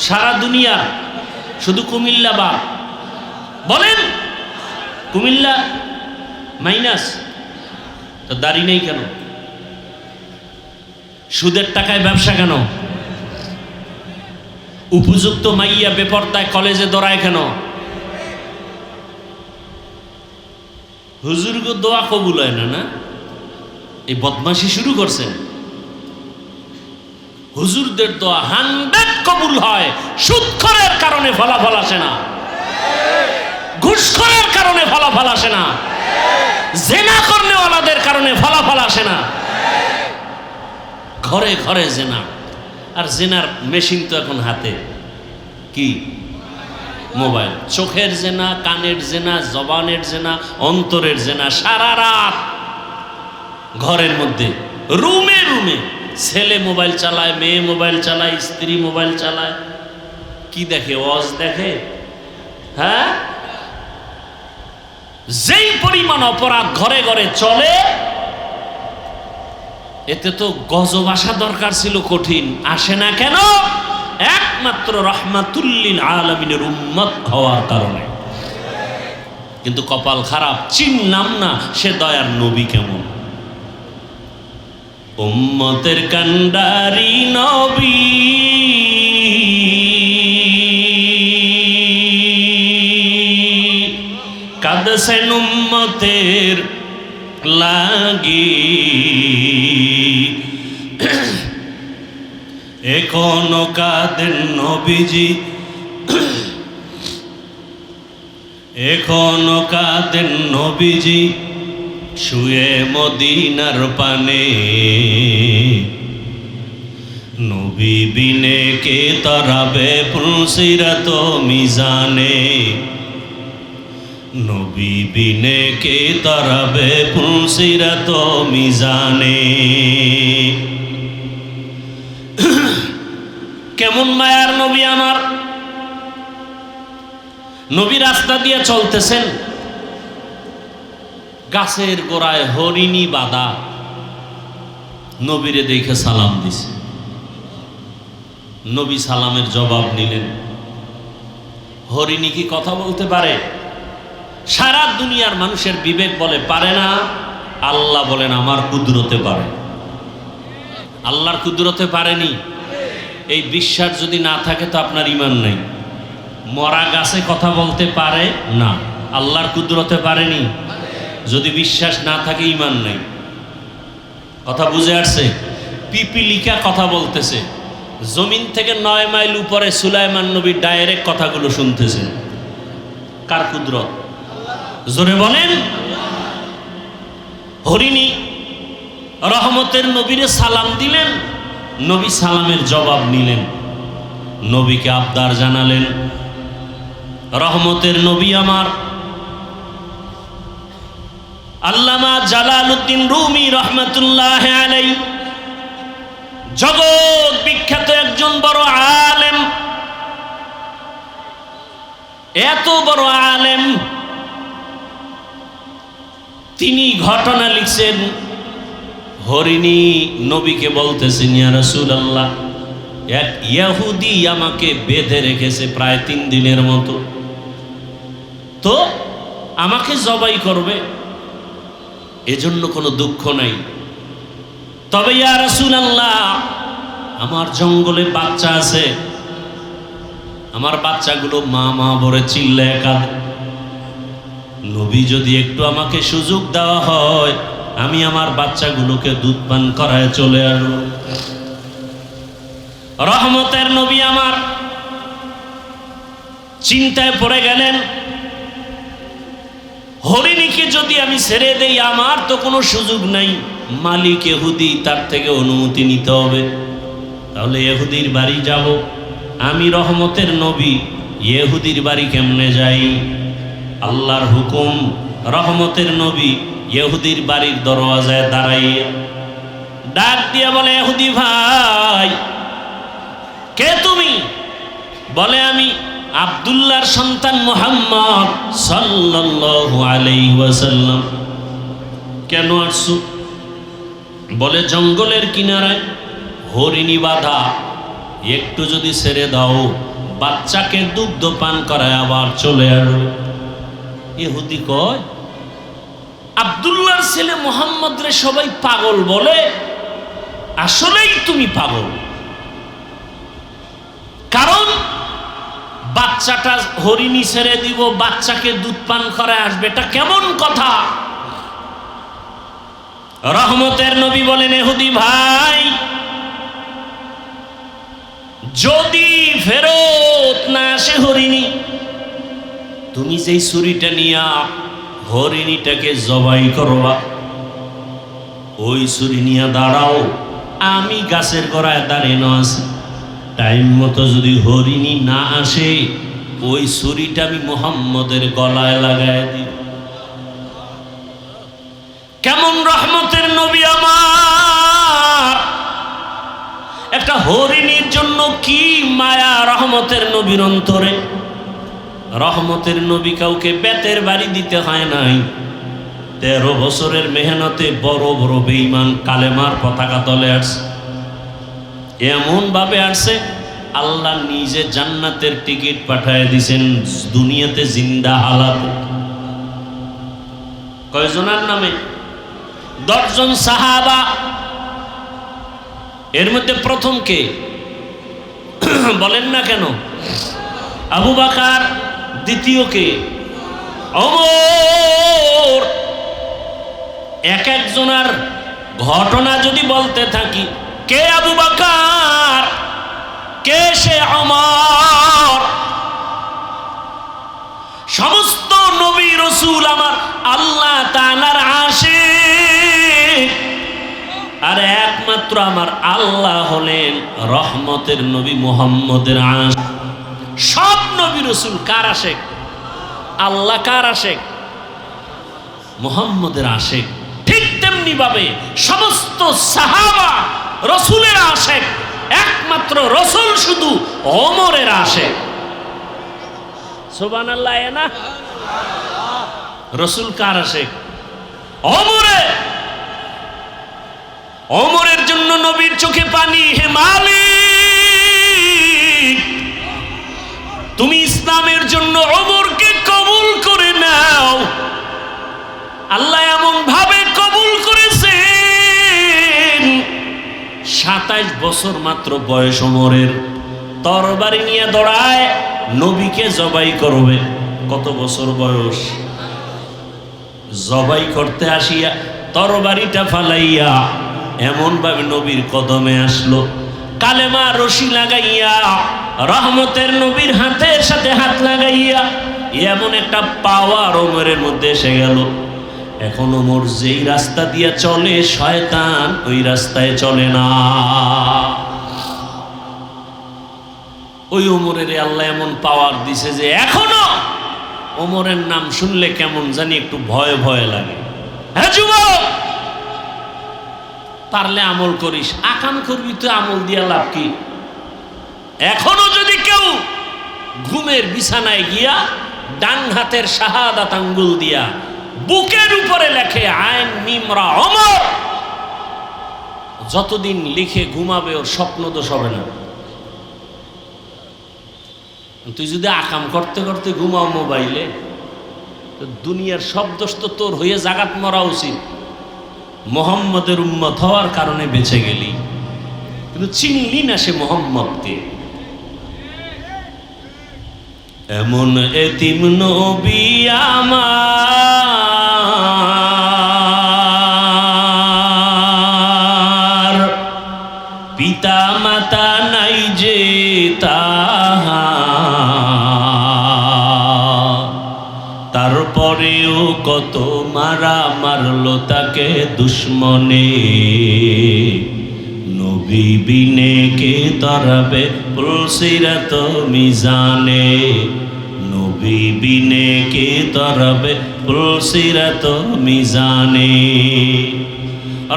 সারা দুনিয়া, শুধু কুমিল্লা বা বলেন? কুমিল্লা মাইনাস। তো দাড়ি নেই কেন? সুদের টাকায় ব্যবসা কেন? উপযুক্ত মাইয়া বেপরদায় কলেজে দৌড়ায় কেন? হুজুরগো দোয়া কবুল হয় না। না, এই বদমাশি শুরু করছেন। হুজুরদের দোয়া 100 কবুল হয়, সুদখোরের কারণে ফলাফল আসে না, ঘুষখোরের কারণে ফলাফল আসে না, জেনা করনেওয়ালাদের কারণে ফলাফল আসে না। ঘরে ঘরে জেনা, আর জেনার মেশিন তো এখন হাতে। কি? মোবাইল। চোখের জেনা, কানের জেনা, জবানের জেনা, অন্তরের জেনা। সারা রাত ঘরের মধ্যে, রুমে রুমে ছেলে মোবাইল চালায়, মেয়ে মোবাইল চালায়, স্ত্রী মোবাইল চালায়। কি দেখে? ওয়াজ দেখে। হ্যাঁ, যেই পরিমাণ অপরাধ ঘরে ঘরে চলে, এতে তো গজব আসা দরকার ছিল, কঠিন আসে না কেন? একমাত্র রহমাতুল্লিল আলামিনের উম্মত হওয়ার কারণে। কিন্তু কপাল খারাপ, চিনলাম না সে দয়ার নবী কেমন। উম্মতের কান্ডারি নবী, কাঁদছেন উম্মতের লাগি, এখনো কাঁদেন নবীজি, এখনো কাঁদেন নবীজি শুয়ে মদিনার পানে। নবী বিনে কে তরাবে পুলসিরাত মিজানে, নবী বিনে কে তরাবে পুলসিরাত মিজানে। কেমন মায়ার নবী আমার। নবী রাস্তা দিয়ে চলতেছেন, গাছের গোড়ায় হরিণী বাঁধা, নবীরে দেখে সালাম দিছে। নবী সালামের জবাব নিলেন। হরিণী কি কথা বলতে পারে? সারা দুনিয়ার মানুষের বিবেক বলে পারে না, আল্লাহ বলেন আমার কুদরতে পারে। আল্লাহর কুদরতে পারেনি। এই বিশ্বাস যদি না থাকে তো আপনার ঈমান নাই। মরা গাছে কথা বলতে পারে না, আল্লাহর কুদরতে পারেনি। যদি বিশ্বাস না থাকে ঈমান নাই। কথা বুঝে আসছে? পিপিলিকা কথা বলতেছে, জমিন থেকে 9 মাইল উপরে সুলাইমান নবী ডাইরেক্ট কথাগুলো শুনতেছে। কার কুদরত? জোরে বলেন। হরিণী রহমতের নবীরে সালাম দিলেন, নবী সালামের জবাব নিলেন, নবীকে আবদার জানালেন, রহমতের নবী আমার আল্লামা জালালউদ্দিন রুমি রহমতুল্লাহ আলাইহি জগৎ বিখ্যাত একজন বড় আলেম, এত বড় আলেম, তিনি ঘটনা লিখছেন। হরিণী নবীকে বলতেছেন, ইয়া রাসূলুল্লাহ, এক ইহুদি আমাকে বেঁধে রেখেছে প্রায় 3 দিনের মতো, তো আমাকে জবাই করবে, এজন্য কোনো দুঃখ নাই, তবে ইয়া রাসূলুল্লাহ আমার জঙ্গলে বাচ্চা আছে, আমার বাচ্চাগুলো মা মা বলে চিল্লায় কাঁদে, নবী যদি একটু আমাকে সুযোগ দেওয়া হয় আমি আমার বাচ্চাগুলোকে দুধ পান করায় চলে আসবো। রহমতের নবী আমার চিন্তায় পড়ে গেলেন, হরিণীকে যদি আমি ছেড়ে দেই আমার তো কোনো সুযোগ নাই, মালিক ইহুদি, তার থেকে অনুমতি নিতে হবে, তাহলে ইহুদির বাড়ি যাব। আমি রহমতের নবী, ইহুদির বাড়ি কেমনে যাই? আল্লাহর হুকুম, রহমতের নবী ইহুদির বাড়ির দরওয়াজায় দাঁড়াইয়া ডাক দিয়া বলে, ইহুদি ভাই কে তুমি? বলে, আমি আব্দুল্লাহর সন্তান মুহাম্মদ সাল্লাল্লাহু আলাইহি ওয়াসাল্লাম। কেন আসছো? বলে, জঙ্গলের কিনারায় হরিণী বাঁধা, একটু যদি ছেড়ে দাও বাচ্চাকে দুগ্ধ পান করায় আবার চলে আসবে। ইহুদি কয়, আব্দুল্লাহর ছেলে মুহাম্মদ রে সবাই পাগল বলে, আসলেই তুমি পাগল, কারণ বাচ্চাটা হরিণী ছেড়ে দিব, বাচ্চাকে দুধ পান করায় আসবে, এটা কেমন কথা? রহমতের নবী বলেন, ইহুদি ভাই যদি ফেরত না আসে হরিণী, তুমি যেই ছুরিটা নিয়া হরিণীটাকে জবাই করবা, ওই ছুরি নিয়ে দাঁড়াও, আমি গাছের গোড়ায় দাঁড়ানো আছি, টাইম মতো যদি হরিণী না আসে ওই ছুরিটা আমি মুহাম্মদের গলায় লাগায় দিই। কেমন রহমতের নবী আমার! একটা হরিণীর জন্য কি মায়া রহমতের নবীর অন্তরে। রহমতের নবী কাউকে বেতের বাড়ি দিতে হয় নাই, 13 বছরের মেহনতে বড় বড় বেঈমান কালেমার পতাকা তলে আসছে, এমন ভাবে আসছে আল্লাহ নিজে জান্নাতের টিকিট পাঠায় দিয়েছেন দুনিয়াতে জিন্দা হালাতে। কয়জনের নামে? 10 জন সাহাবা। এর মধ্যে প্রথম কে বলেন না কেন? আবু বকর। দ্বিতীয় কে? ওমর। এক একজনের ঘটনা যদি বলতে থাকি, কে আবু বকর, কে সে ওমর? সমস্ত নবী রাসূল আমার আল্লাহ তাআলার আশিক, আর একমাত্র আমার আল্লাহ হলেন রহমতের নবী মুহাম্মদের আশিক। সব নবী রাসূল কার আশিক? আল্লাহ কার আশিক? মুহাম্মদের আশিক। ঠিক তেমনি ভাবে সমস্ত সাহাবা রাসূলের আশিক, একমাত্র রাসূল শুধু ওমরের আশিক। সুবহানাল্লাহ। না, রাসূল কার আশিক? ওমরের। ওমরের জন্য নবীর চোখে পানি। হে মালিক, তুমি ইসলামের জন্য ওমরকে কবুল করে নাও। আল্লাহ এমন ভাবে কবুল করেছেন, 27 বছর মাত্র বয়স ওমরের, তরবারি নিয়ে দৌড়ায় নবীকে জবাই করবে। কত বছর বয়স? জবাই করতে আসিয়া তরবারিটা ফালাইয়া এমন ভাবে নবীর কদমে আসলো, কালেমা রশি লাগাইয়া রহমতের নবীর হাতের সাথে হাত লাগাইয়া এমন একটা পাওয়ার ওমরের মধ্যে এসে গেল। এখন ওমর যেই রাস্তা দিয়ে চলে শয়তান ওই রাস্তায় চলে না। ওই ওমরের আল্লাহ এমন পাওয়ার দিছে যে এখনো ওমরের নাম শুনলে কেমন জানি একটু ভয় ভয় লাগে। হ্যাঁ যুবক, পারলে আমল করিস, আকাম করবি তো আমল দিয়া লাভ কি? এখনো যদি কেউ ঘুমের বিছানায় গিয়া ডান হাতের শাহাদাত আঙ্গুল দিয়া বুকের উপরে লেখে আইন মিমরা ওমর, যতদিন লিখে ঘুমাবে ওর স্বপ্ন দোষ হবে না। তুই যদি আকাম করতে করতে ঘুমাও মোবাইলে, তো দুনিয়ার সব দোষ তো তোর হয়ে জাগাত মরা উচিত। মোহাম্মদের উম্মত হওয়ার কারণে বেঁচে গেলি, কিন্তু চিনলি না সে মোহাম্মদকে। এমন এতিম নবী আমার, পিতা মাতা নাই যে তারপরেও কত মারা মারলো তাকে দুশ্মনে। নবী বিনে কে তরাবে পুলসিরাত মিজানে, নবী বিনে কে তরাবে পুলসিরাত মিজানে।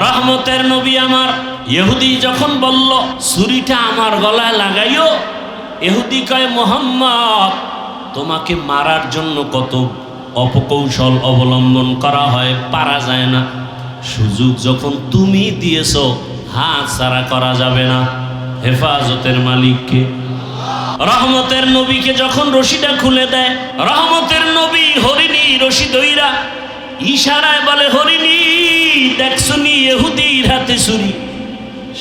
রহমতের নবী আমার। ইহুদি যখন বলল ছুরিটা আমার গলায় লাগাইও, ইহুদি কয় মুহাম্মদ তোমাকে মারার জন্য কত অপকৌশল অবলম্বন করা হয়, পারা যায় না। সুযোগ যখন তুমি দিয়েছো, হাত ছাড়া করা যাবে না। হেফাজতের মালিককে, রহমতের নবীকে যখন রশিটা খুলে দেয়, রহমতের নবী হরিণী রশি দইরা ইশারায় বলে, হরিণী দেখছনি ইহুদির হাতে ছুরি,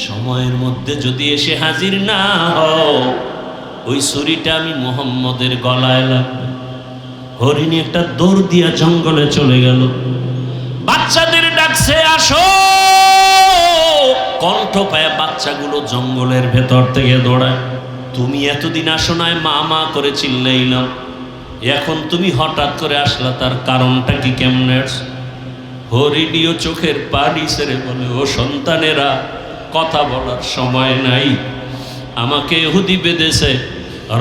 সময়ের মধ্যে যদি এসে হাজির না হও, ওই ছুরিটা আমি মুহাম্মদের গলায় লাগবে। হরিণী একটা দৌড় দিয়া জঙ্গলে চলে গেল, বাচ্চাদের ডাকছে আসো, কণ্ঠ পায় বাচ্চাগুলো জঙ্গলের ভেতর থেকে দৌড়ায়। তুমি এতদিন আসো নাই, মা মা করে চিল্লাইলাম, এখন তুমি হঠাৎ করে আসলা, তার কারণটা কি, কেমনে? হরিণীও চোখের পানি ছেড়ে বলে, ও সন্তানেরা, কথা বলার সময় নাই, আমাকে ইহুদি বেঁধেছে।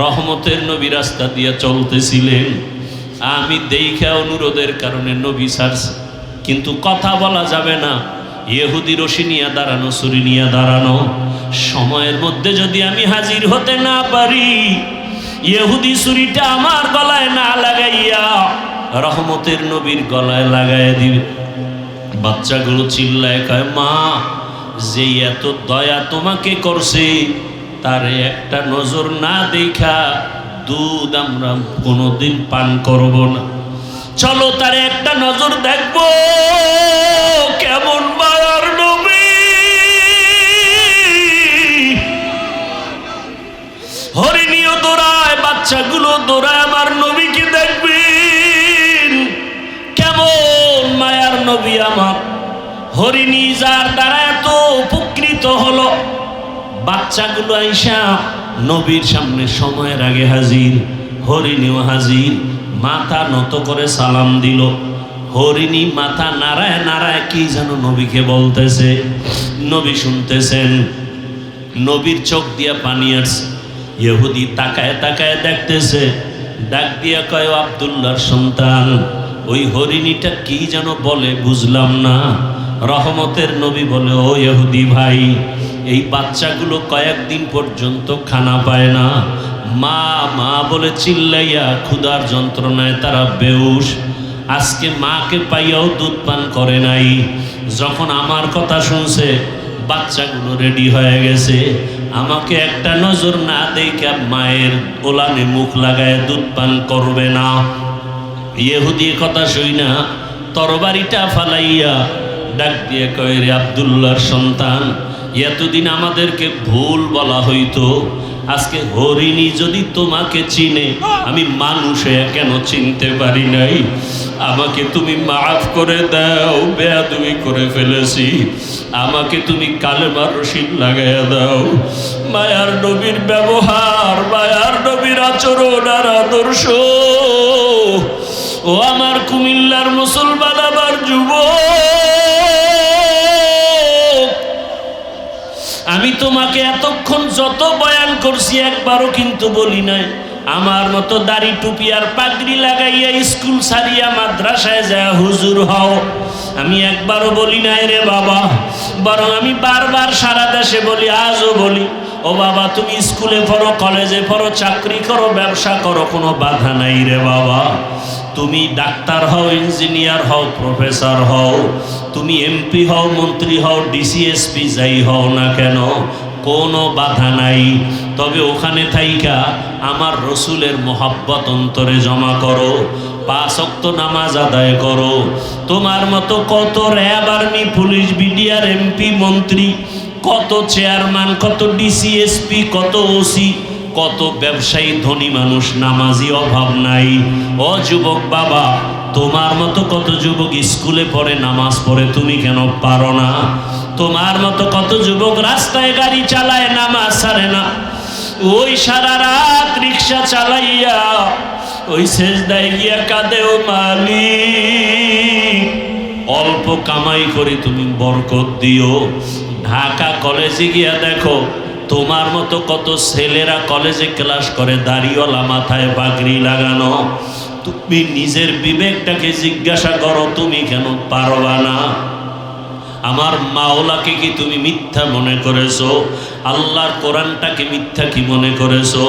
রহমতের নবী রাস্তা দিয়ে চলতেছিলেন, আমি দেখা অনুরোধের কারণে নবী ছাড়ছে, কিন্তু কথা বলা যাবে না। ইহুদি রশি নিয়ে দাঁড়ানো, ছুরি নিয়ে দাঁড়ানো, সময়ের মধ্যে যদি আমি হাজির হতে না পারি, ইহুদি ছুরিটা আমার গলায় না লাগাইয়া রহমতের নবীর গলায় লাগাইয়া দিবে। বাচ্চাগুলো চিল্লায় কয়, মা যে এত দয়া তোমাকে করছে, তারে একটা নজর না দেখা দুধ আমরা কোনোদিন পান করব না, চলো তারে একটা নজর দেখবো, কেমন মায়ার নবী। হরিণীও দৌড়ায়, বাচ্চাগুলো দৌড়ায়, আমার নবীকে দেখবেন, কেমন মায়ার নবী আমার। হরিণী যার দ্বারা এত উপকৃত হলো, বাচ্চাগুলো আইসা নবীর সামনে সময়ের আগে হাজির, হরিণীও হাজির, মাথা নত করে সালাম দিল। হরিণী মাথা নাড়ায় নাড়ায় কি যেন নবীকে বলতেছে, নবী শুনতেছেন, নবীর চোখ দিয়া পানি আসছে। ইহুদি তাকায় তাকায় দেখতেছে, ডাক দিয়া কয়, আব্দুল্লাহর সন্তান, ওই হরিণীটা কি যেন বলে বুঝলাম না। রহমতের নবী বলে, ও ইহুদি ভাই, এই বাচ্চাগুলো কয়েকদিন পর্যন্ত খানা পায় না, মা মা বলে চিল্লাইয়া ক্ষুধার যন্ত্রণায় তারা বেহুশ, আজকে মাকে পাইয়াও দুধ পান করে নাই। যখন আমার কথা শুনছে, বাচ্চাগুলো রেডি হয়ে গেছে, আমাকে একটা নজর না দেখে মায়ের ওলানে মুখ লাগায় দুধ পান করবে না। ইহুদি কথা শুই না তরবারিটা ফালাইয়া ডাক দিয়ে কয়, রে আব্দুল্লাহর সন্তান, এতদিন আমাদেরকে ভুল বলা হইতো, আজকে হরিণী যদি তোমাকে চিনে, আমি মানুষে কেন চিনতে পারি নাই, আমাকে তুমি মাফ করে দাও, বেয়াদবি করে ফেলেছি, আমাকে তুমি কালেমার রশিদ লাগাইয়া দাও। মায়ার নবীর ব্যবহার, মায়ার নবীর আচরণ আর আদর্শ, ও আমার কুমিল্লার মুসলমান, আমার যুবক, আমি তোমাকে এতক্ষণ যত বয়ান করছি একবারও কিন্তু বলি নাই আমার মতো দাড়ি টুপি আর পাগড়ি লাগাইয়া স্কুল ছাড়িয়া মাদ্রাসায় যায় হুজুর হও। আমি একবারও বলি নাই রে বাবা, বরং আমি বারবার সারা দেশে বলি, আজও বলি, ও বাবা তুমি স্কুলে পড়ো, কলেজে পড়ো, চাকরি করো, ব্যবসা করো, কোনো বাধা নাই রে বাবা। তুমি ডাক্তার হও, ইঞ্জিনিয়ার হও, প্রফেসর হও, তুমি এমপি হও, মন্ত্রী হও, ডিসিএসপি যাই হও না কেন, কোনো বাধা নাই। তবে ওখানে থাইকা আমার রসুলের মোহাব্বত অন্তরে জমা করো, 5 ওয়াক্ত নামাজ আদায় করো। তোমার মতো কত RAB, army, police, BDR, MP, মন্ত্রী, কত চেয়ারম্যান, কত ডিসিএসপি, কত ওসি, কত ব্যবসায়ী, ধনী মানুষ, নামাজি অভাব নাই। ও যুবক বাবা, তোমার মতো কত যুবক স্কুলে পড়ে, নামাজ পড়ে, তুমি কেন পারো না? তোমার মতো কত যুবক রাস্তায় গাড়ি চালায়, নামাজ ছাড়ে না। ওই সারা রাত রিক্সা চালাইয়া ওই সেজদায় গিয়া কাঁদে, ও মালিক অল্প কামাই করে তুমি বরকত দিও। ঢাকা কলেজে গিয়া দেখো, তোমার মতো কত ছেলেরা কলেজে ক্লাস করে, দাড়িওয়ালা, মাথায় পাগড়ি লাগানো। তুমি নিজের বিবেকটাকে জিজ্ঞাসা করো, তুমি কেন পারবা না? আমার মাওলাকে কি তুমি মিথ্যা মনে করেছো? আল্লাহর কোরআনটাকে মিথ্যা কি মনে করেছো?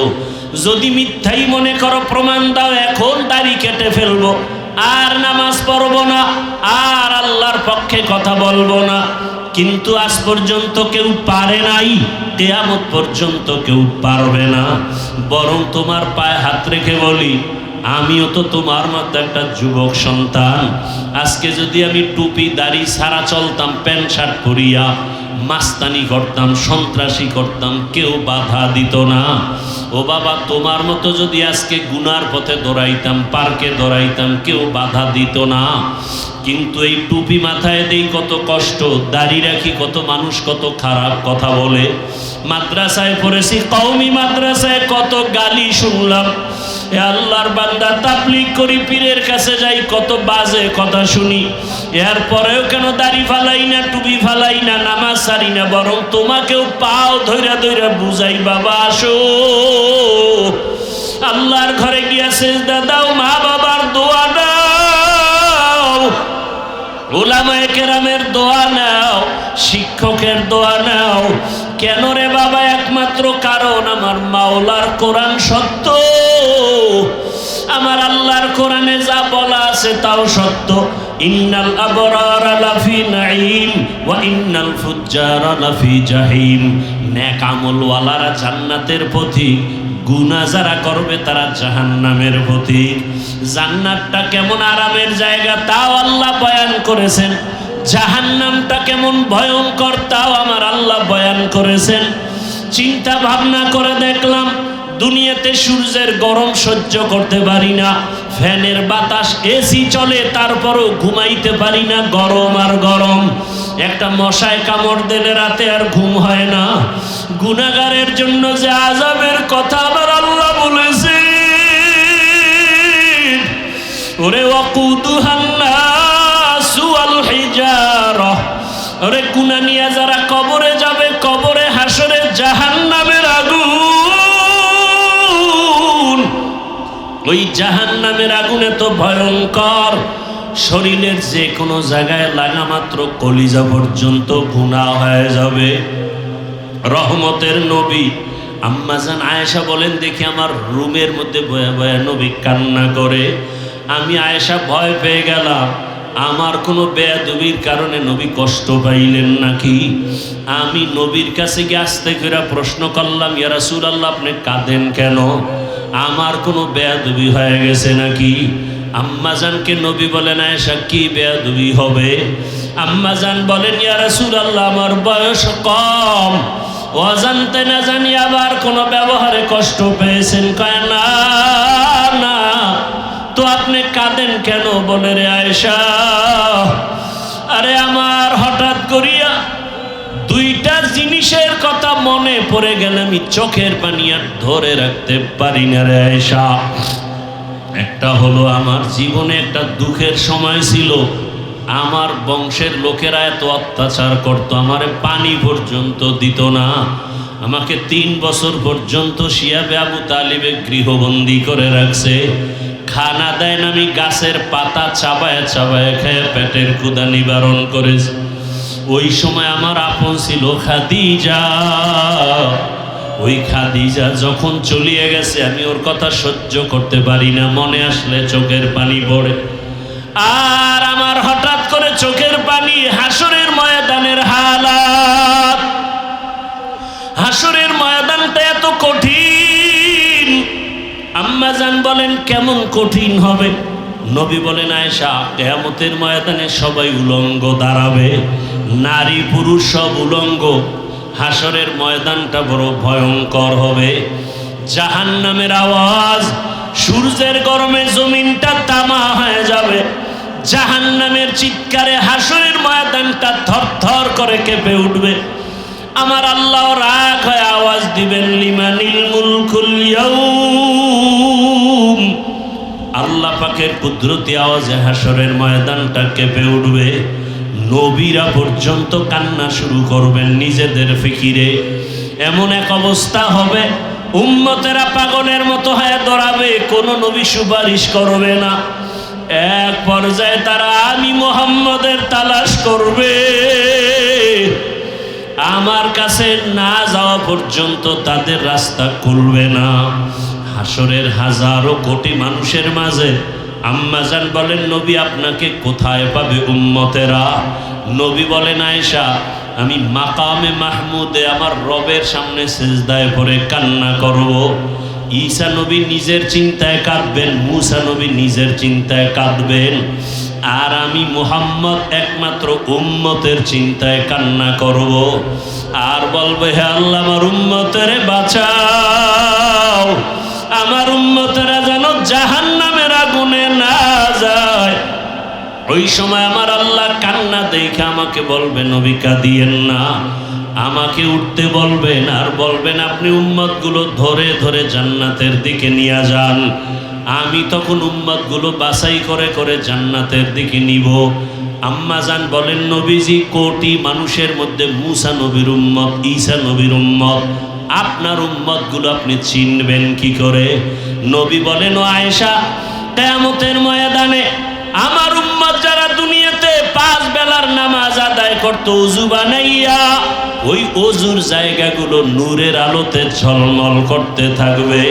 যদি মিথ্যাই মনে করো, প্রমাণ দাও, এখন দাড়ি কেটে ফেলবো, আর নামাজ পড়বো না, আর আল্লাহর পক্ষে কথা বলবো না। কিন্তু আজ পর্যন্ত কেউ পারে নাই, কিয়ামত পর্যন্ত কেউ পারবে না। বরং তোমার পায়ে হাত রেখে বলি, আমিও তো তোমার মতো একটা যুবক সন্তান। আজকে যদি আমি টুপি দাড়ি ছাড়া চলতাম, প্যান্ট শার্ট পরিয়া মাস্তানি করতাম, সন্ত্রাসী করতাম, কেউ বাধা দিত না। ও বাবা, তোমার মতো যদি আজকে গুনার পথে দৌড়াইতাম, পার্কে দৌড়াইতাম, কেউ বাধা দিত না। কিন্তু এই টুপি মাথায় দেই কত কষ্ট, দাড়ি রাখি কত মানুষ কত খারাপ কথা বলে। মাদ্রাসায় পড়েছি, কওমি মাদ্রাসায় কত গালি শুনলাম। এ আল্লাহর বান্দা, তাবলীগ করি, পীরের কাছে যাই, কত বাজে কথা শুনি। এরপরেও কেন দাড়ি ফালাই না, টুপি ফালাই না, নামাজ ছাড়ি না, বরং তোমাকেও পাও ধইরা ধইরা বুঝাই, বাবা আসো আল্লাহর ঘরে গিয়া সেজদা দাও, মা বাবার দোয়া নাও, উলামায়ে কেরামের দোয়া নাও, শিক্ষকের দোয়া নাও। কেন রে বাবা? একমাত্র কারণ আমার মাওলার কোরআন সত্য, আমার আল্লাহর কোরআনে যা বলা আছে তাও সত্য। ইন্নাল আবরারা লাফি নাঈম ওয়া ইন্নাল ফুজ্জারা লাফি জাহিম। নেক আমলওয়ালারা জান্নাতের পথিক, গুনাহ যারা করবে তারা জাহান্নামের পথিক। জান্নাতটা কেমন আরামের জায়গা তাও আল্লাহ বয়ান করেছেন, জাহান্নামটা কেমন ভয়ঙ্কর তাও আমার আল্লাহ বয়ান করেছেন। চিন্তা ভাবনা করে দেখলাম, দুনিয়াতে সূর্যের গরম সহ্য করতে পারি না, ফ্যানের বাতাস, এসি চলে, তারপরও ঘুমাইতে পারি না, গরম আর গরম। একটা মশায় কামড় দিলে রাতে আর ঘুম হয় না। গুনাহগারের জন্য যে আযাবের কথা আমার আল্লাহ বলেছে, ওরে ওয়াকুদুহান নাসু ওয়াল হিজারা, ওরে গুনাহ নিয়ে যারা কবরে যাবে, কবরে হাসরে জাহান্নামের আগুন। ওই জাহান্নামের আগুনে তো ভয়ঙ্কর, শরীরের যে কোনো জায়গায় লাগা মাত্র কলিজা পর্যন্ত গুনাহ হয়ে যাবে। রহমতের নবী আম্মাজান আয়েশা বলেন, দেখি আমার রুমের মধ্যে বয়া বয়া নবী কান্না করে। আমি আয়েশা ভয় পেয়ে গেলাম, আমার কোনো বেয়াদবির কারণে নবী কষ্ট পাইলেন নাকি। আমি নবীর কাছে গিয়ে আস্তে করে প্রশ্ন করলাম, ইয়া রাসূলুল্লাহ আপনি কাঁদেন কেন? আমার কোনো বেয়াদবি হয়ে গেছে নাকি? আম্মাজানকে নবী বলেন, আয়েশা কি বেয়াদবি হবে? আম্মাজান বলেন, ইয়া রাসূলুল্লাহ আমার বয়স কম, অজান্তে না জানি আবার কোনো ব্যবহারে কষ্ট পেয়েছেন। কয় না না, তো আপনি কাঁদেন কেন? বলে, রে আয়েশা, আরে আমার হঠাৎ করিয়া দুইটা জিনিসের কথা মনে পড়ে গেলে আমি চোখের পানি আর ধরে রাখতে পারি না রে আয়েশা। একটা হলো, আমার জীবনে একটা দুঃখের সময় ছিল, আমার বংশের লোকেরা এত অত্যাচার করত, আমারে পানি পর্যন্ত দিত না। আমাকে 3 বছর পর্যন্ত শিয়াবে আবু তালিবে গৃহবন্দী করে রাখছে, খানা দেন, আমি গাছের পাতা চাবায় চাবায় খেয়ে পেটের ক্ষুধা নিবারণ করেছি। ওই সময় আমার আপন ছিল খাদিজা। ওই খাদিজা যখন চলিয়ে গেছে আমি ওর কথা সহ্য করতে পারি না, মনে আসলে চোখের পানি পড়ে। আর আমার হঠাৎ করে চোখের পানি হাসরের ময়দানের হালাত। হাসরের ময়দানটা এত কঠিন। আম্মা জান বলেন কেমন কঠিন হবে? নবী বলেন আয়েশা, কিয়ামতের ময়দানে সবাই উলঙ্গ দাঁড়াবে, নারী পুরুষ সব উলঙ্গ। হাসরের ময়দানটা বড় ভয়ঙ্কর হবে। জাহান্নামের আওয়াজ, সূর্যের গরমে জমিনটা তামা হয়ে যাবে। জাহান্নামের চিৎকারে হাসরের ময়দানটা থরথর করে কেঁপে উঠবে। আমার আল্লাহ রাগ হয়ে আওয়াজ দিবেন, লিমানিল মুলকুল ইয়াউম। আল্লাহ পাকের কুদরতি আওয়াজে হাসরের ময়দানটা কেঁপে উঠবে। নবীরা পর্যন্ত কান্না শুরু করবেন নিজেদের ফিকিরে। এমন এক অবস্থা হবে, উম্মতেরা পাগলের মতো হয়ে দৌড়াবে, কোনো নবী সুপারিশ করবে না। এক পর্যায়ে তারা আমি মুহাম্মদের তালাশ করবে। আমার কাছে না যাওয়া পর্যন্ত তাদের রাস্তা খুলবে না। হাসরের হাজারো কোটি মানুষের মাঝে আম্মাজান বলেন, নবী আপনাকে কোথায় পাবে উম্মতেরা? নবী বলেন আয়েশা, আমি মাকামে মাহমুদে আমার রবের সামনে সিজদায় পড়ে কান্না করব। ঈসা নবী নিজের চিন্তায় কাঁদবেন, মুসা নবী নিজের চিন্তায় কাঁদবেন, আর আমি মুহাম্মদ একমাত্র উম্মতের চিন্তায় কান্না করব। আর বলবে, হে আল্লাহ আমার উম্মতেরে বাঁচাও, আমার উম্মতেরা যেন জাহান্নামের আগুনে না যায়। ওই সময় আমার আল্লাহ কান্না দেখে আমাকে বলবে, নবী কাঁদিয়েন না। আমাকে উঠতে বলবেন আর বলবেন, আপনি উম্মতগুলো ধরে ধরে জান্নাতের দিকে নিয়ে যান। আমি তখন উম্মতগুলো বাছাই করে করে জান্নাতের দিকে নিব। আম্মা জান বলেন, নবীজি কোটি মানুষের মধ্যে মুসা নবীর উম্মত, ঈসা নবীর উম্মত, আপনার উম্মতগুলো আপনি চিনবেন কি করে? নবী বলেন, ও আয়েশা, কিয়ামতের ময়দানে আমার উম্মত যারা দুনিয়াতে 5 বেলার নামাজ আদায় করত ওযু বানাইয়া, ওই ওযুর জায়গাগুলো নূরের আলোতে ঝলমল করতে থাকবে।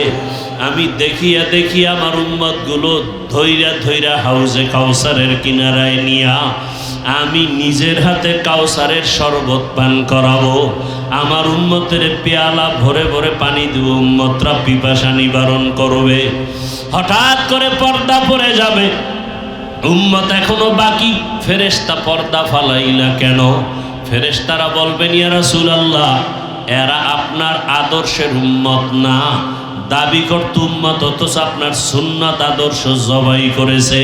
আমি দেখিয়া দেখিয়া আমার উম্মতগুলো ধৈরা ধৈরা হাউজে কাউসারের কিনারায় নিয়া আমি নিজের হাতে কাউসারের শরবত পান করাবো। আমার উম্মতের পেয়ালা ভরে ভরে পানি দেব, উম্মতরা পিপাসা নিবারণ করবে। হঠাৎ করে পর্দা পড়ে যাবে, উম্মত এখনো বাকি। ফেরেশতা পর্দা ফালাইলা কেন? ফেরেশতারা বলবেন, ইয়া রাসূলুল্লাহ, এরা আপনার আদর্শের উম্মত না, দাবি করত উম্মত, অথচ আপনার সুন্নাত আদর্শ জবাই করেছে।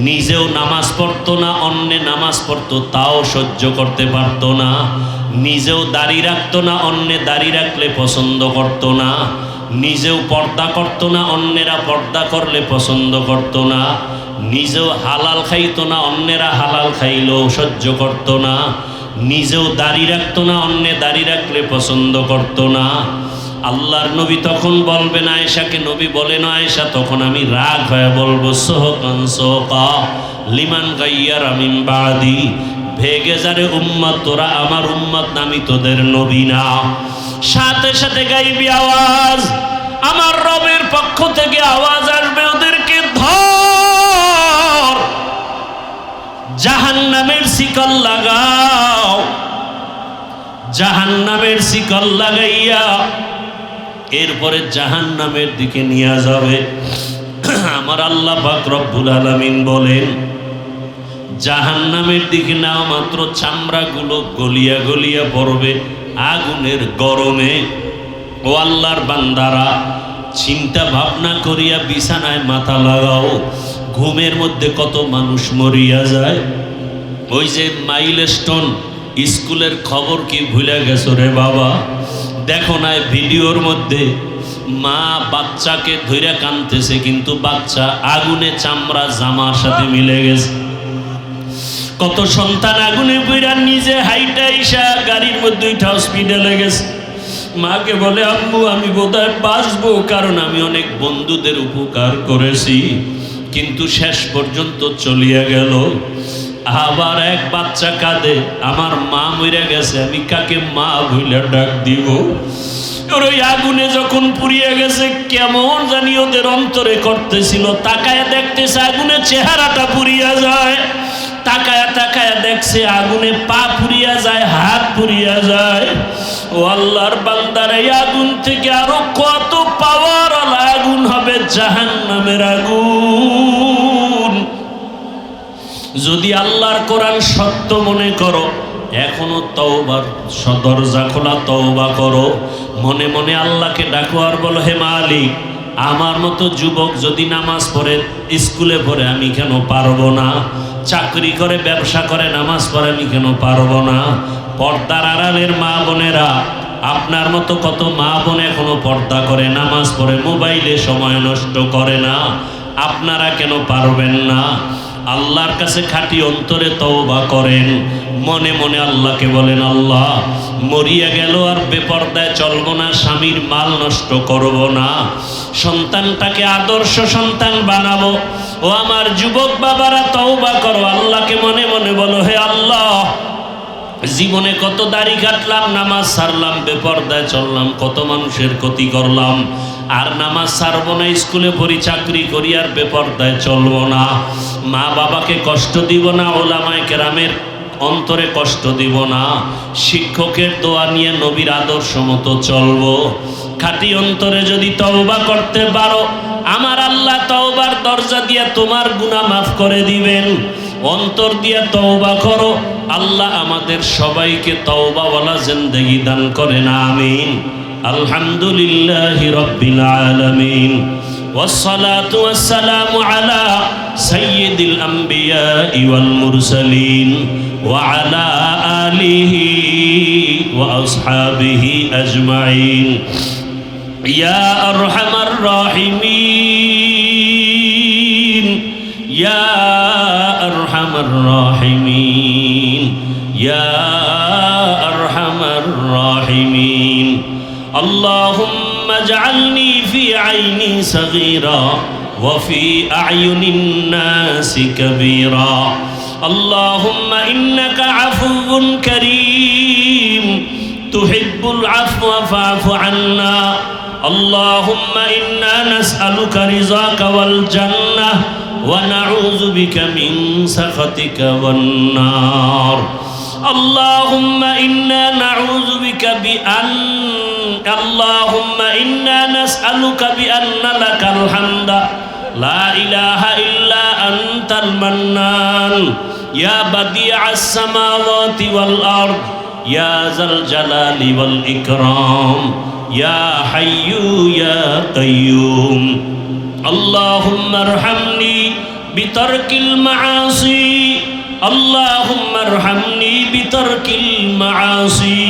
নিজেও নামাজ পড়তো না, অন্যে নামাজ পড়তো তাও সহ্য করতে পারতো না। নিজেও দাড়ি রাখতো না, অন্যে দাড়ি রাখলে পছন্দ করতো না। নিজেও পর্দা করতো না, অন্যেরা পর্দা করলে পছন্দ করতো না। নিজেও হালাল খাইতো না, অন্যেরা হালাল খাইলেও সহ্য করতো না। নিজেও দাড়ি রাখতো না, অন্যে দাড়ি রাখলে পছন্দ করতো না। আল্লাহর নবী তখন বলবেন আয়েশাকে, নবী বলেন আয়েশা, তখন আমি রাগ হয়ে বলবো, সোহকান সোহকা লিমান গাইয়ারা মিন বাদি, ভেগে যারে উম্মত, তোরা আমার উম্মত, আমি তোদের নবী না। সাথে সাথে গাইবি আওয়াজ, আমার রবের পক্ষ থেকে আওয়াজ আসবে, ওদেরকে ধর, জাহান্নামের শিকল লাগাও। জাহান্নামের শিকল লাগাইয়া এরপরে জাহান্নামের দিকে নিয়ে যাবে। আমার আল্লাহ পাক রব্বুল আলামিন বলেন, জাহান্নামের দিকে না মাত্র চামড়াগুলো গলিয়া গলিয়া পড়বে আগুনের গরমে। ও আল্লাহর বান্দারা, চিন্তা ভাবনা করিয়া বিছানায় মাথা লাগাও। ঘুমের মধ্যে কত মানুষ মরিয়া যায়। ওই যে মাইলস্টোন স্কুলের খবর কি ভুলে গেছো রে বাবা? দেখো না ভিডিওর মধ্যে মা বাচ্চাকে ধইরা কাঁদতেছে, কিন্তু বাচ্চা আগুনে চামড়া জামার সাথে মিলে গেছে। কত সন্তান আগুনে পুড়া নিজে হাইটা ইসা গাড়ির মধ্যে উঠা হসপিটালে গেছে। মাকে বলে, আম্মু আমি বোধহয় বাঁচবো, কারণ আমি অনেক বন্ধুদের উপকার করেছি, কিন্তু শেষ পর্যন্ত চলিয়া গেল। আবার এক বাচ্চা কাঁদে, আমার মা মরে গেছে, আমি কাকে মা বইলা ডাক দিব? ওই আগুনে যখন পুড়িয়ে গেছে, কেমন জানি ওদের অন্তরে করতেছিল, তাকায় দেখতেছে আগুনে চেহারাটা পুড়িয়া যায়, তাকায়া তাকায়া দেখছে আগুনে পা পুড়িয়া যায়, হাত পুড়িয়া যায়। ও আল্লাহর বান্দার, এই আগুন থেকে আরো কত পাওয়ার আগুন হবে, জাহান্নামের আগুন। যদি আল্লাহর কোরআন সত্য মনে করো, এখনো তওবার দরজা খোলা, তওবা করো, মনে মনে আল্লাহকে ডাকো আর বলো, হে মালিক, আমার মতো যুবক যদি নামাজ পড়ে, স্কুলে পড়ে, আমি কেন পারবো না? চাকরি করে, ব্যবসা করে, নামাজ পড়ে, আমি কেন পারবো না? পর্দার আড়ালের মা বোনেরা, আপনার মতো কত মা বোন এখনো পর্দা করে, নামাজ পড়ে, মোবাইলে সময় নষ্ট করে না, আপনারা কেন পারবেন না? আল্লাহর কাছে খাঁটি অন্তরে তওবা করেন, মনে মনে আল্লাহকে বলেন, আল্লাহ মরিয়া গেল আর বেপরদায় চলবো না, স্বামীর মাল নষ্ট করব না, সন্তানটাকে আদর্শ সন্তান বানাবো। ও আমার যুবক বাবারা, তওবা করো, আল্লাহকে মনে মনে বলো, হে আল্লাহ, জীবনে কত দাড়ি কাটলাম, নামাজ ছাড়লাম, বেপরদায় চললাম, কত মানুষের ক্ষতি করলাম, আর নামাজ ছাড়বো না, স্কুলে পড়ি, চাকরি করি, আর বেপরদায় চলবো না, মা বাবাকে কষ্ট দিব না, ওলামায়ে কেরামের অন্তরে কষ্ট দিব না, শিক্ষকের দোয়া নিয়ে নবীর আদর্শ মতো চলবো। খাঁটি অন্তরে যদি তওবা করতে পারো, আমার আল্লাহ তওবার দরজা দিয়ে তোমার গুনাহ মাফ করে দিবেন। অন্তর দিয়ে তওবা করো, আল্লাহ আমাদের সবাইকে তওবাওয়ালা জিন্দেগি দান করেন, আমিন। আলহামদুলিল্লাহি রাব্বিল আলামিন, ওয়াসসালাতু ওয়াসসালামু আলা সাইয়্যিদিল আমবিয়াই ওয়াল মুরসালিন ওয়া আলা আলিহি ওয়া আসহাবিহি আজমাইন। ইয়া আরহামার রাহিমিন, ইয়া আরহামার রাহিমিন, ইয়া আরহামার রাহিমিন। আল্লাহুম্মা জাআলনি ফি আইনি সগীরা ওয়া ফি আ'য়ুনিন নাসি কাবীরা। আল্লাহুম্মা ইন্নাকা আফুউন কারীম তুহিব্বুল আফওয়া ফা'ফু আন্না। আল্লাহুম্মা ইন্না নাসআলুকা রিযাকা ওয়াল জান্নাহ ওয়া নাউযু বিকা মিন সাখাতিকা ওয়ান নার। আল্লাহুম্মা ইন্না নাউযু বিকা আল্লাহুম্মা ইন্না নাসআলুকা বিআন্না লাকাল হামদা লা ইলাহা ইল্লা আনতাল মান্নান ইয়া বাদিআস সামাওয়াতি ওয়াল আরদ ইয়া যাল জালালি ওয়াল ইকরাম ইয়া হাইয়্যু ইয়া কাইয়্যুম। আল্লাহুম্মা আরহামনি বিতারকিল মাআসি, আল্লাহুম্মা আরহামনি বিতারকিল মাআসি,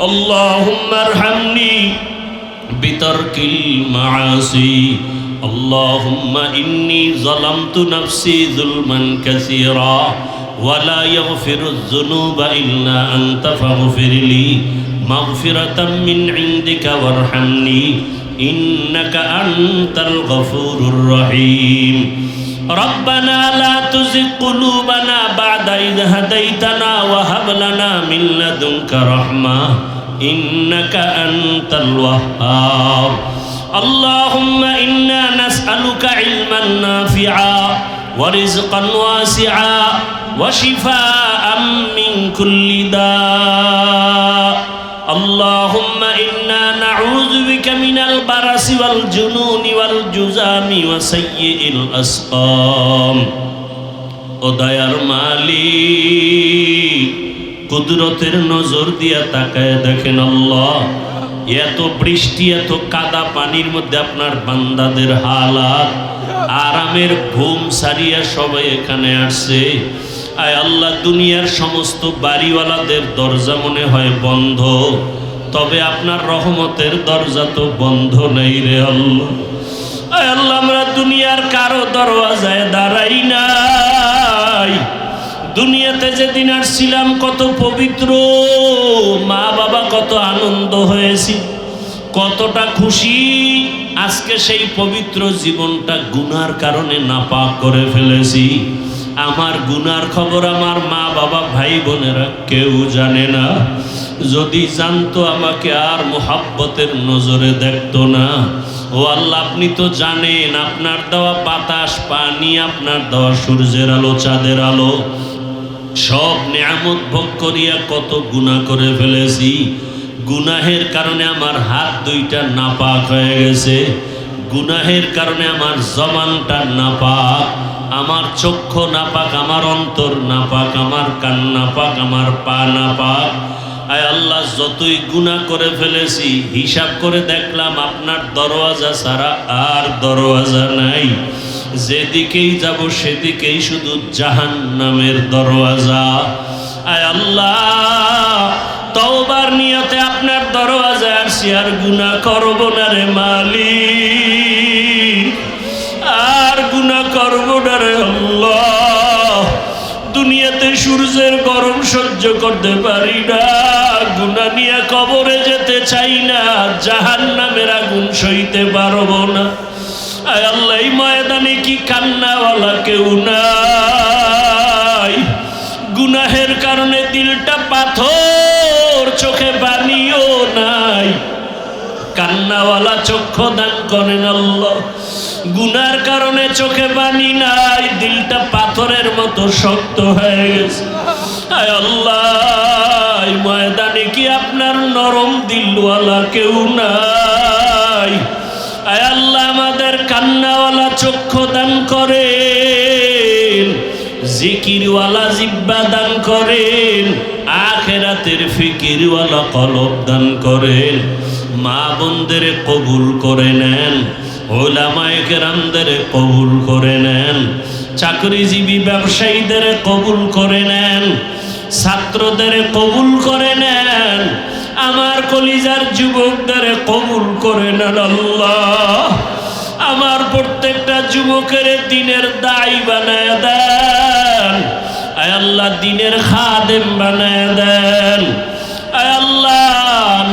আল্লাহুম্মা আরহামনি বিতারকিল মাআসি। আল্লাহুম্মা ইন্নী যালামতু নাফসি যুলমান কাসীরা ওয়া লা ইয়াগফিরুয যুনুবা ইল্লা আনতা ফাগফিরলি মাগফিরাতাম মিন ইনদিকা ওয়ারহামনি ইন্নাকা আনতাল গফুরুর রহিম। রব্বানা লা তুযিগ কুলুবানা বা'দা ইয হাদাইতানা ওয়া হাব লানা মিন লাদুনকা রাহমাহ ইন্নাকা আনতাল ওয়াহ্হাব। আল্লাহুম্মা ইন্না নাসআলুকা ইলমান নাফিআ ওয়া রিজকান ওয়াসিআ ওয়া শিফাআম মিন কুল্লি দা'। আল্লাহুম্মা ইন্না নাউযু বিকা মিনাল বারাসি ওয়াল জুনুনি ওয়াল জুযামি ওয়া সাইয়্যিল আসকাম। ও দয়ার মালিক, কুদরতের নজর দিয়া তাকায় দেখেন আল্লাহ, এত বৃষ্টি, এত কাদা পানির মধ্যে আপনার বান্দাদের হালাত, আরামের ঘুম সারিয়া সবাই এখানে আসছে। আয় আল্লাহ, দুনিয়ার সমস্ত বাড়িওয়ালাদের দরজা মনে হয় বন্ধ, তবে আপনার রহমতের দরজা তো বন্ধ নেই রে আল্লাহ। আয় আল্লাহ, আমরা দুনিয়ার কারো দরওয়াজায় দাঁড়াই নাই, দুনিয়াতে যেদিন আসছিলাম কত পবিত্র, মা বাবা কত আনন্দ হয়েছি, কতটা খুশি। আজকে সেই পবিত্র জীবনটা গুনার কারণে নাপাক করে ফেলেছি। আমার গুনার খবর আমার মা বাবা ভাই বোনেরা কেউ জানে না। যদি জানতো আমাকে আর মোহাব্বতের নজরে দেখতো না। ও আল্লাহ, আপনি তো জানেন, আপনার দেওয়া বাতাস, পানি, আপনার দেওয়া সূর্যের আলো, চাঁদের আলো, সব নিয়ামত ভোগ করিয়া কত গুনাহ করে ফেলেছি। গুনাহের কারণে আমার হাত দুইটা নাপাক হয়ে গেছে, গুনাহের কারণে আমার জবানটা নাপাক, আমার চক্ষু নাপাক, আমার অন্তর নাপাক, আমার কান নাপাক, আমার পা নাপাক। আয় আল্লাহ, যতই গুনাহ করে ফেলেছি হিসাব করে দেখলাম আপনার দরওয়াজা ছাড়া আর দরওয়াজা নাই। যেদিকেই যাব সেদিকেই শুধু জাহান্নামের দরওয়াজা। আয় আল্লাহ, তওবার নিয়তে আপনার দরওয়াজায় আসছি, আর গুনাহ করব না রে মালিক, আর গুনাহ করব না রে আল্লাহ। দুনিয়াতে সূর্যের গরম সহ্য করতে পারি না, গুনাহ নিয়ে কবরে যেতে চাই না, জাহান্নামের আগুন সইতে পারবো না। আয় আল্লাহ, এই ময়দানে কি কান্নাওয়ালা কেউ নাই? গুনাহের কারণে দিলটা পাথর, চোখে পানিও নাই, কান্নাওয়ালা চক্ষু দান করেন আল্লাহ। গুনার কারণে চোখে পানি নাই, দিলটা পাথরের মতো শক্ত হয়ে গেছে। আয় আল্লাহ, এই ময়দানে কি আপনার নরম দিলওয়ালা কেউ নাই? আয় আল্লাহ, আমাদের কান্নাওয়ালা চক্ষু দান করেন, জিকিরওয়ালা জিহ্বা দান করেন, আখিরাতের ফিকিরওয়ালা কলব দান করেন। মা বোনদের কবুল করে নেন, উলামায়ে কেরামদের কবুল করে নেন, চাকরিজীবী ব্যবসায়ীদের কবুল করে নেন, ছাত্রদের কবুল করে নেন, আমার কলিজার যুবকদের কবুল করে নেন আল্লাহ। আমার প্রত্যেকটা যুবকের দিনের দায়ী বানায় দেন। আয় আল্লাহ, দিনের খাদেম বানায় দেন। আয় আল্লাহ,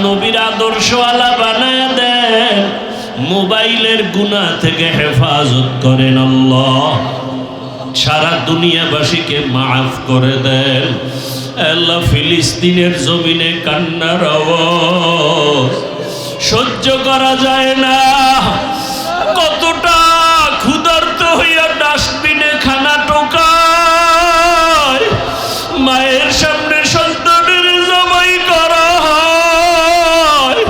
নবীর আদর্শওয়ালা বানায় দেন। মোবাইলের গুনাহ থেকে হেফাজত করেন আল্লাহ। সারা দুনিয়াবাসীকে মাফ করে দেন আল্লাহ। ফিলিস্তিনের জমিনে কান্নার আওয়াজ সহ্য করা যায় না। কতটা ক্ষুধার্ত হইয়া ডাস্টবিনে খানা টোকায়, মায়ের সামনে সন্তানের জবাই করা হয়।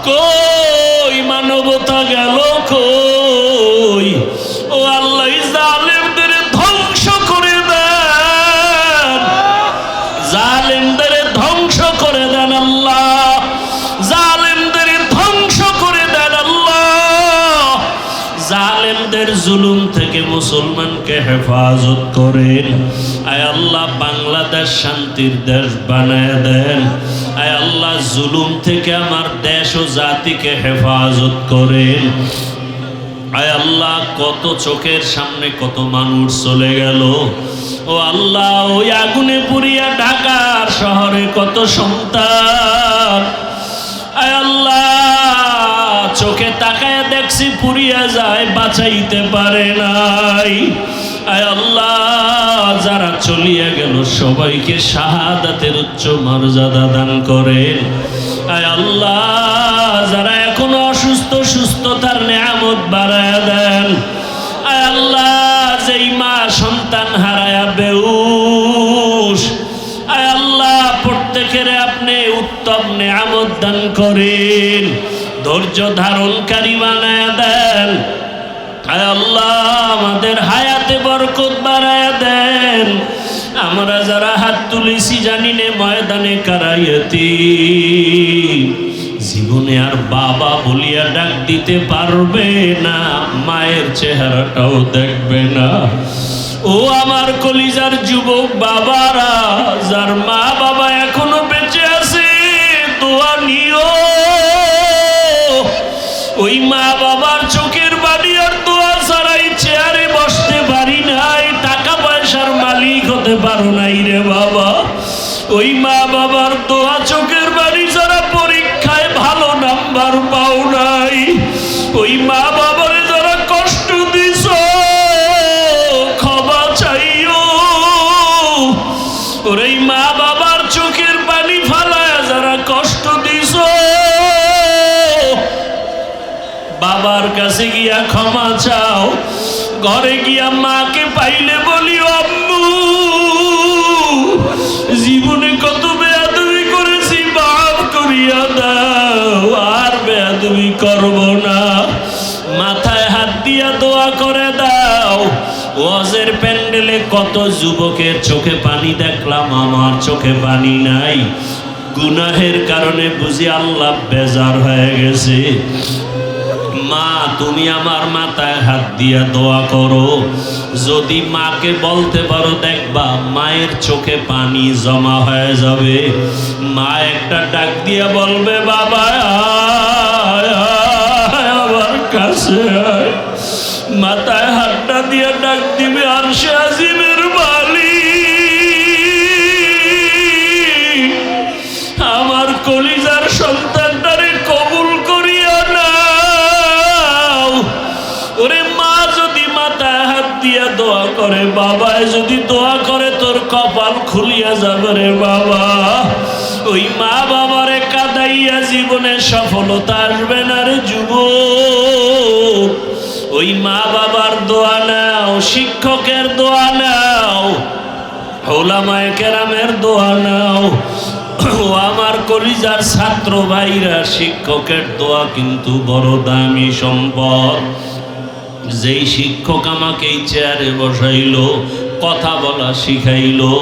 কই মানবতা গেল কই? ও আল্লাহ, জালেমদের ধ্বংস করে দেন, জালেমদের ধ্বংস করে দেন আল্লাহ, জালেমদের ধ্বংস করে দেন আল্লাহ। জালেমদের জুলুম থেকে মুসলমানকে হেফাজত করেন। আয় আল্লাহ, বাংলাদেশ শান্তির দেশ বানায় দেন। আয় আল্লাহ, জুলুম থেকে আমার দেশ ও জাতিকে হেফাজত করেন। আয় আল্লাহ, কত চোখের সামনে কত মানুষ চলে গেল। ও আল্লাহ, ওই আগুনে পুড়িয়া ঢাকার শহরে কত সন্তান, আয় আল্লাহ, চোখে তাকায় দেখছি পুড়িয়া যায়, বাঁচাইতে পারে নাই। আয় আল্লাহ, যারা চলিয়া গেল সবাইকে শাহাদাতের উচ্চ মর্যাদা দান করেন। আয় আল্লাহ, যারা এখনো অসুস্থ সুস্থতার নেয়ামত বাড়ায়া দেন। আয় আল্লাহ, যেই মা সন্তান হারায়া বেউস, আয় আল্লাহ, প্রত্যেকের আপনি উত্তম নেয়ামত দান করেন, ধৈর্য ধারণকারী বানায়া দেন। আয় আল্লাহ, আমাদের হায়াতে বরকত বাড়ায়া দেন। আমরা যারা হাত তুলেছি জানি নে ময়দানে কারাইয়াতি, জীবনে আর বাবা বলিয়া ডাক দিতে পারবে না, মায়ের চেহারাটাও দেখবে না। ও আমার কলিজার যুবক বাবারা, যার মা বাবা এখনো বেঁচে আছে, দোয়া নিও। ওই মা বাবার চোখের বাড়ি আর দোয়া ছাড়াই চেয়ারে বসতে পারি নাই, টাকা পয়সার মালিক হতে পারো নাই বাবার কাছে গিয়া ক্ষমা চাও। ঘরে গিয়া মাকে পাইলে বলিও আম্মু জীবনে কত বেয়াদবি করেছি, মাফ করিয়া দাও, আর বেয়াদবি করব না। মাথায় হাত দিয়া দোয়া করে দাও। ওয়াজের প্যান্ডেলে কত যুবকের চোখে পানি দেখলাম, আমার চোখে পানি নাই। গুনাহের কারণে বুঝি আল্লাহ বেজার হয়ে গেছে। মা তুমি আমার মাথায় হাত দিয়া দোয়া করো। যদি মাকে বলতে পারো দেখবা মায়ের চোখে পানি জমা হয়ে যাবে। মা একটা ডাক দিয়া বলবে বাবা আয়, আয় আমার কাছে আয়। মাথায় হাতটা দিয়া ডাক দিবে আরশে আজিমের মালিক, আমার কলিজার সন্তানটারে কবুল করিয়া নাও। ওরে মা যদি মাথায় হাত দিয়া দোয়া করে, বাবায় যদি দোয়া করে, তোর কপাল খুলিয়া যাবে রে বাবা। ওই মা বাবারে কাঁদাইয়া জীবনে সফলতা আসবে না রে যুবক। ওই মা বাবার দোয়া নাও, শিক্ষকের দোয়া নাও, ওলামায়ে কেরামের দোয়া নাও। ও আমার কলিজার ছাত্র ভাইরা, শিক্ষকের দোয়া কিন্তু বড় দামি সম্পদ। যেই শিক্ষক আমাকে এই চেয়ারে বসাইলো, কথা বলা শিখাইলো,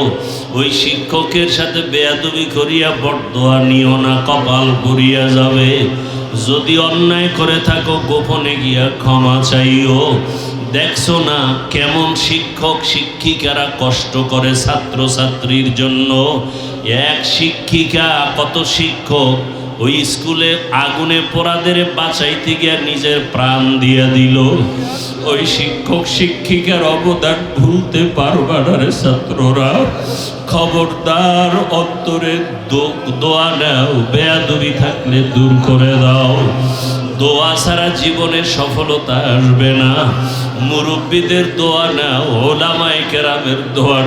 ওই শিক্ষকের সাথে বেয়াদবি করিয়া বরদোয়া নিও না, কপাল পুড়িয়া যাবে। যদি অন্যায় করে থাকো গোপনে গিয়া ক্ষমা চাইও। দেখছো না কেমন শিক্ষক শিক্ষিকারা কষ্ট করে ছাত্র ছাত্রীর জন্য। এক শিক্ষিকা কত শিক্ষক ওই স্কুলে আগুনে পোড়াদের বাঁচাইতে গিয়া নিজের প্রাণ দিয়া দিল। ওই শিক্ষক শিক্ষিকার অবদান ভুলতে পারবা না রে ছাত্ররা। খবরদার অন্তরে দোয়া নাও, বেয়াদবি থাকলে দূর করে দাও। দোয়া ছাড়া জীবনে সফলতা আসবে না। মুরব্বীদের দোয়া নাও, ওলামায়ে কেরামের দোয়া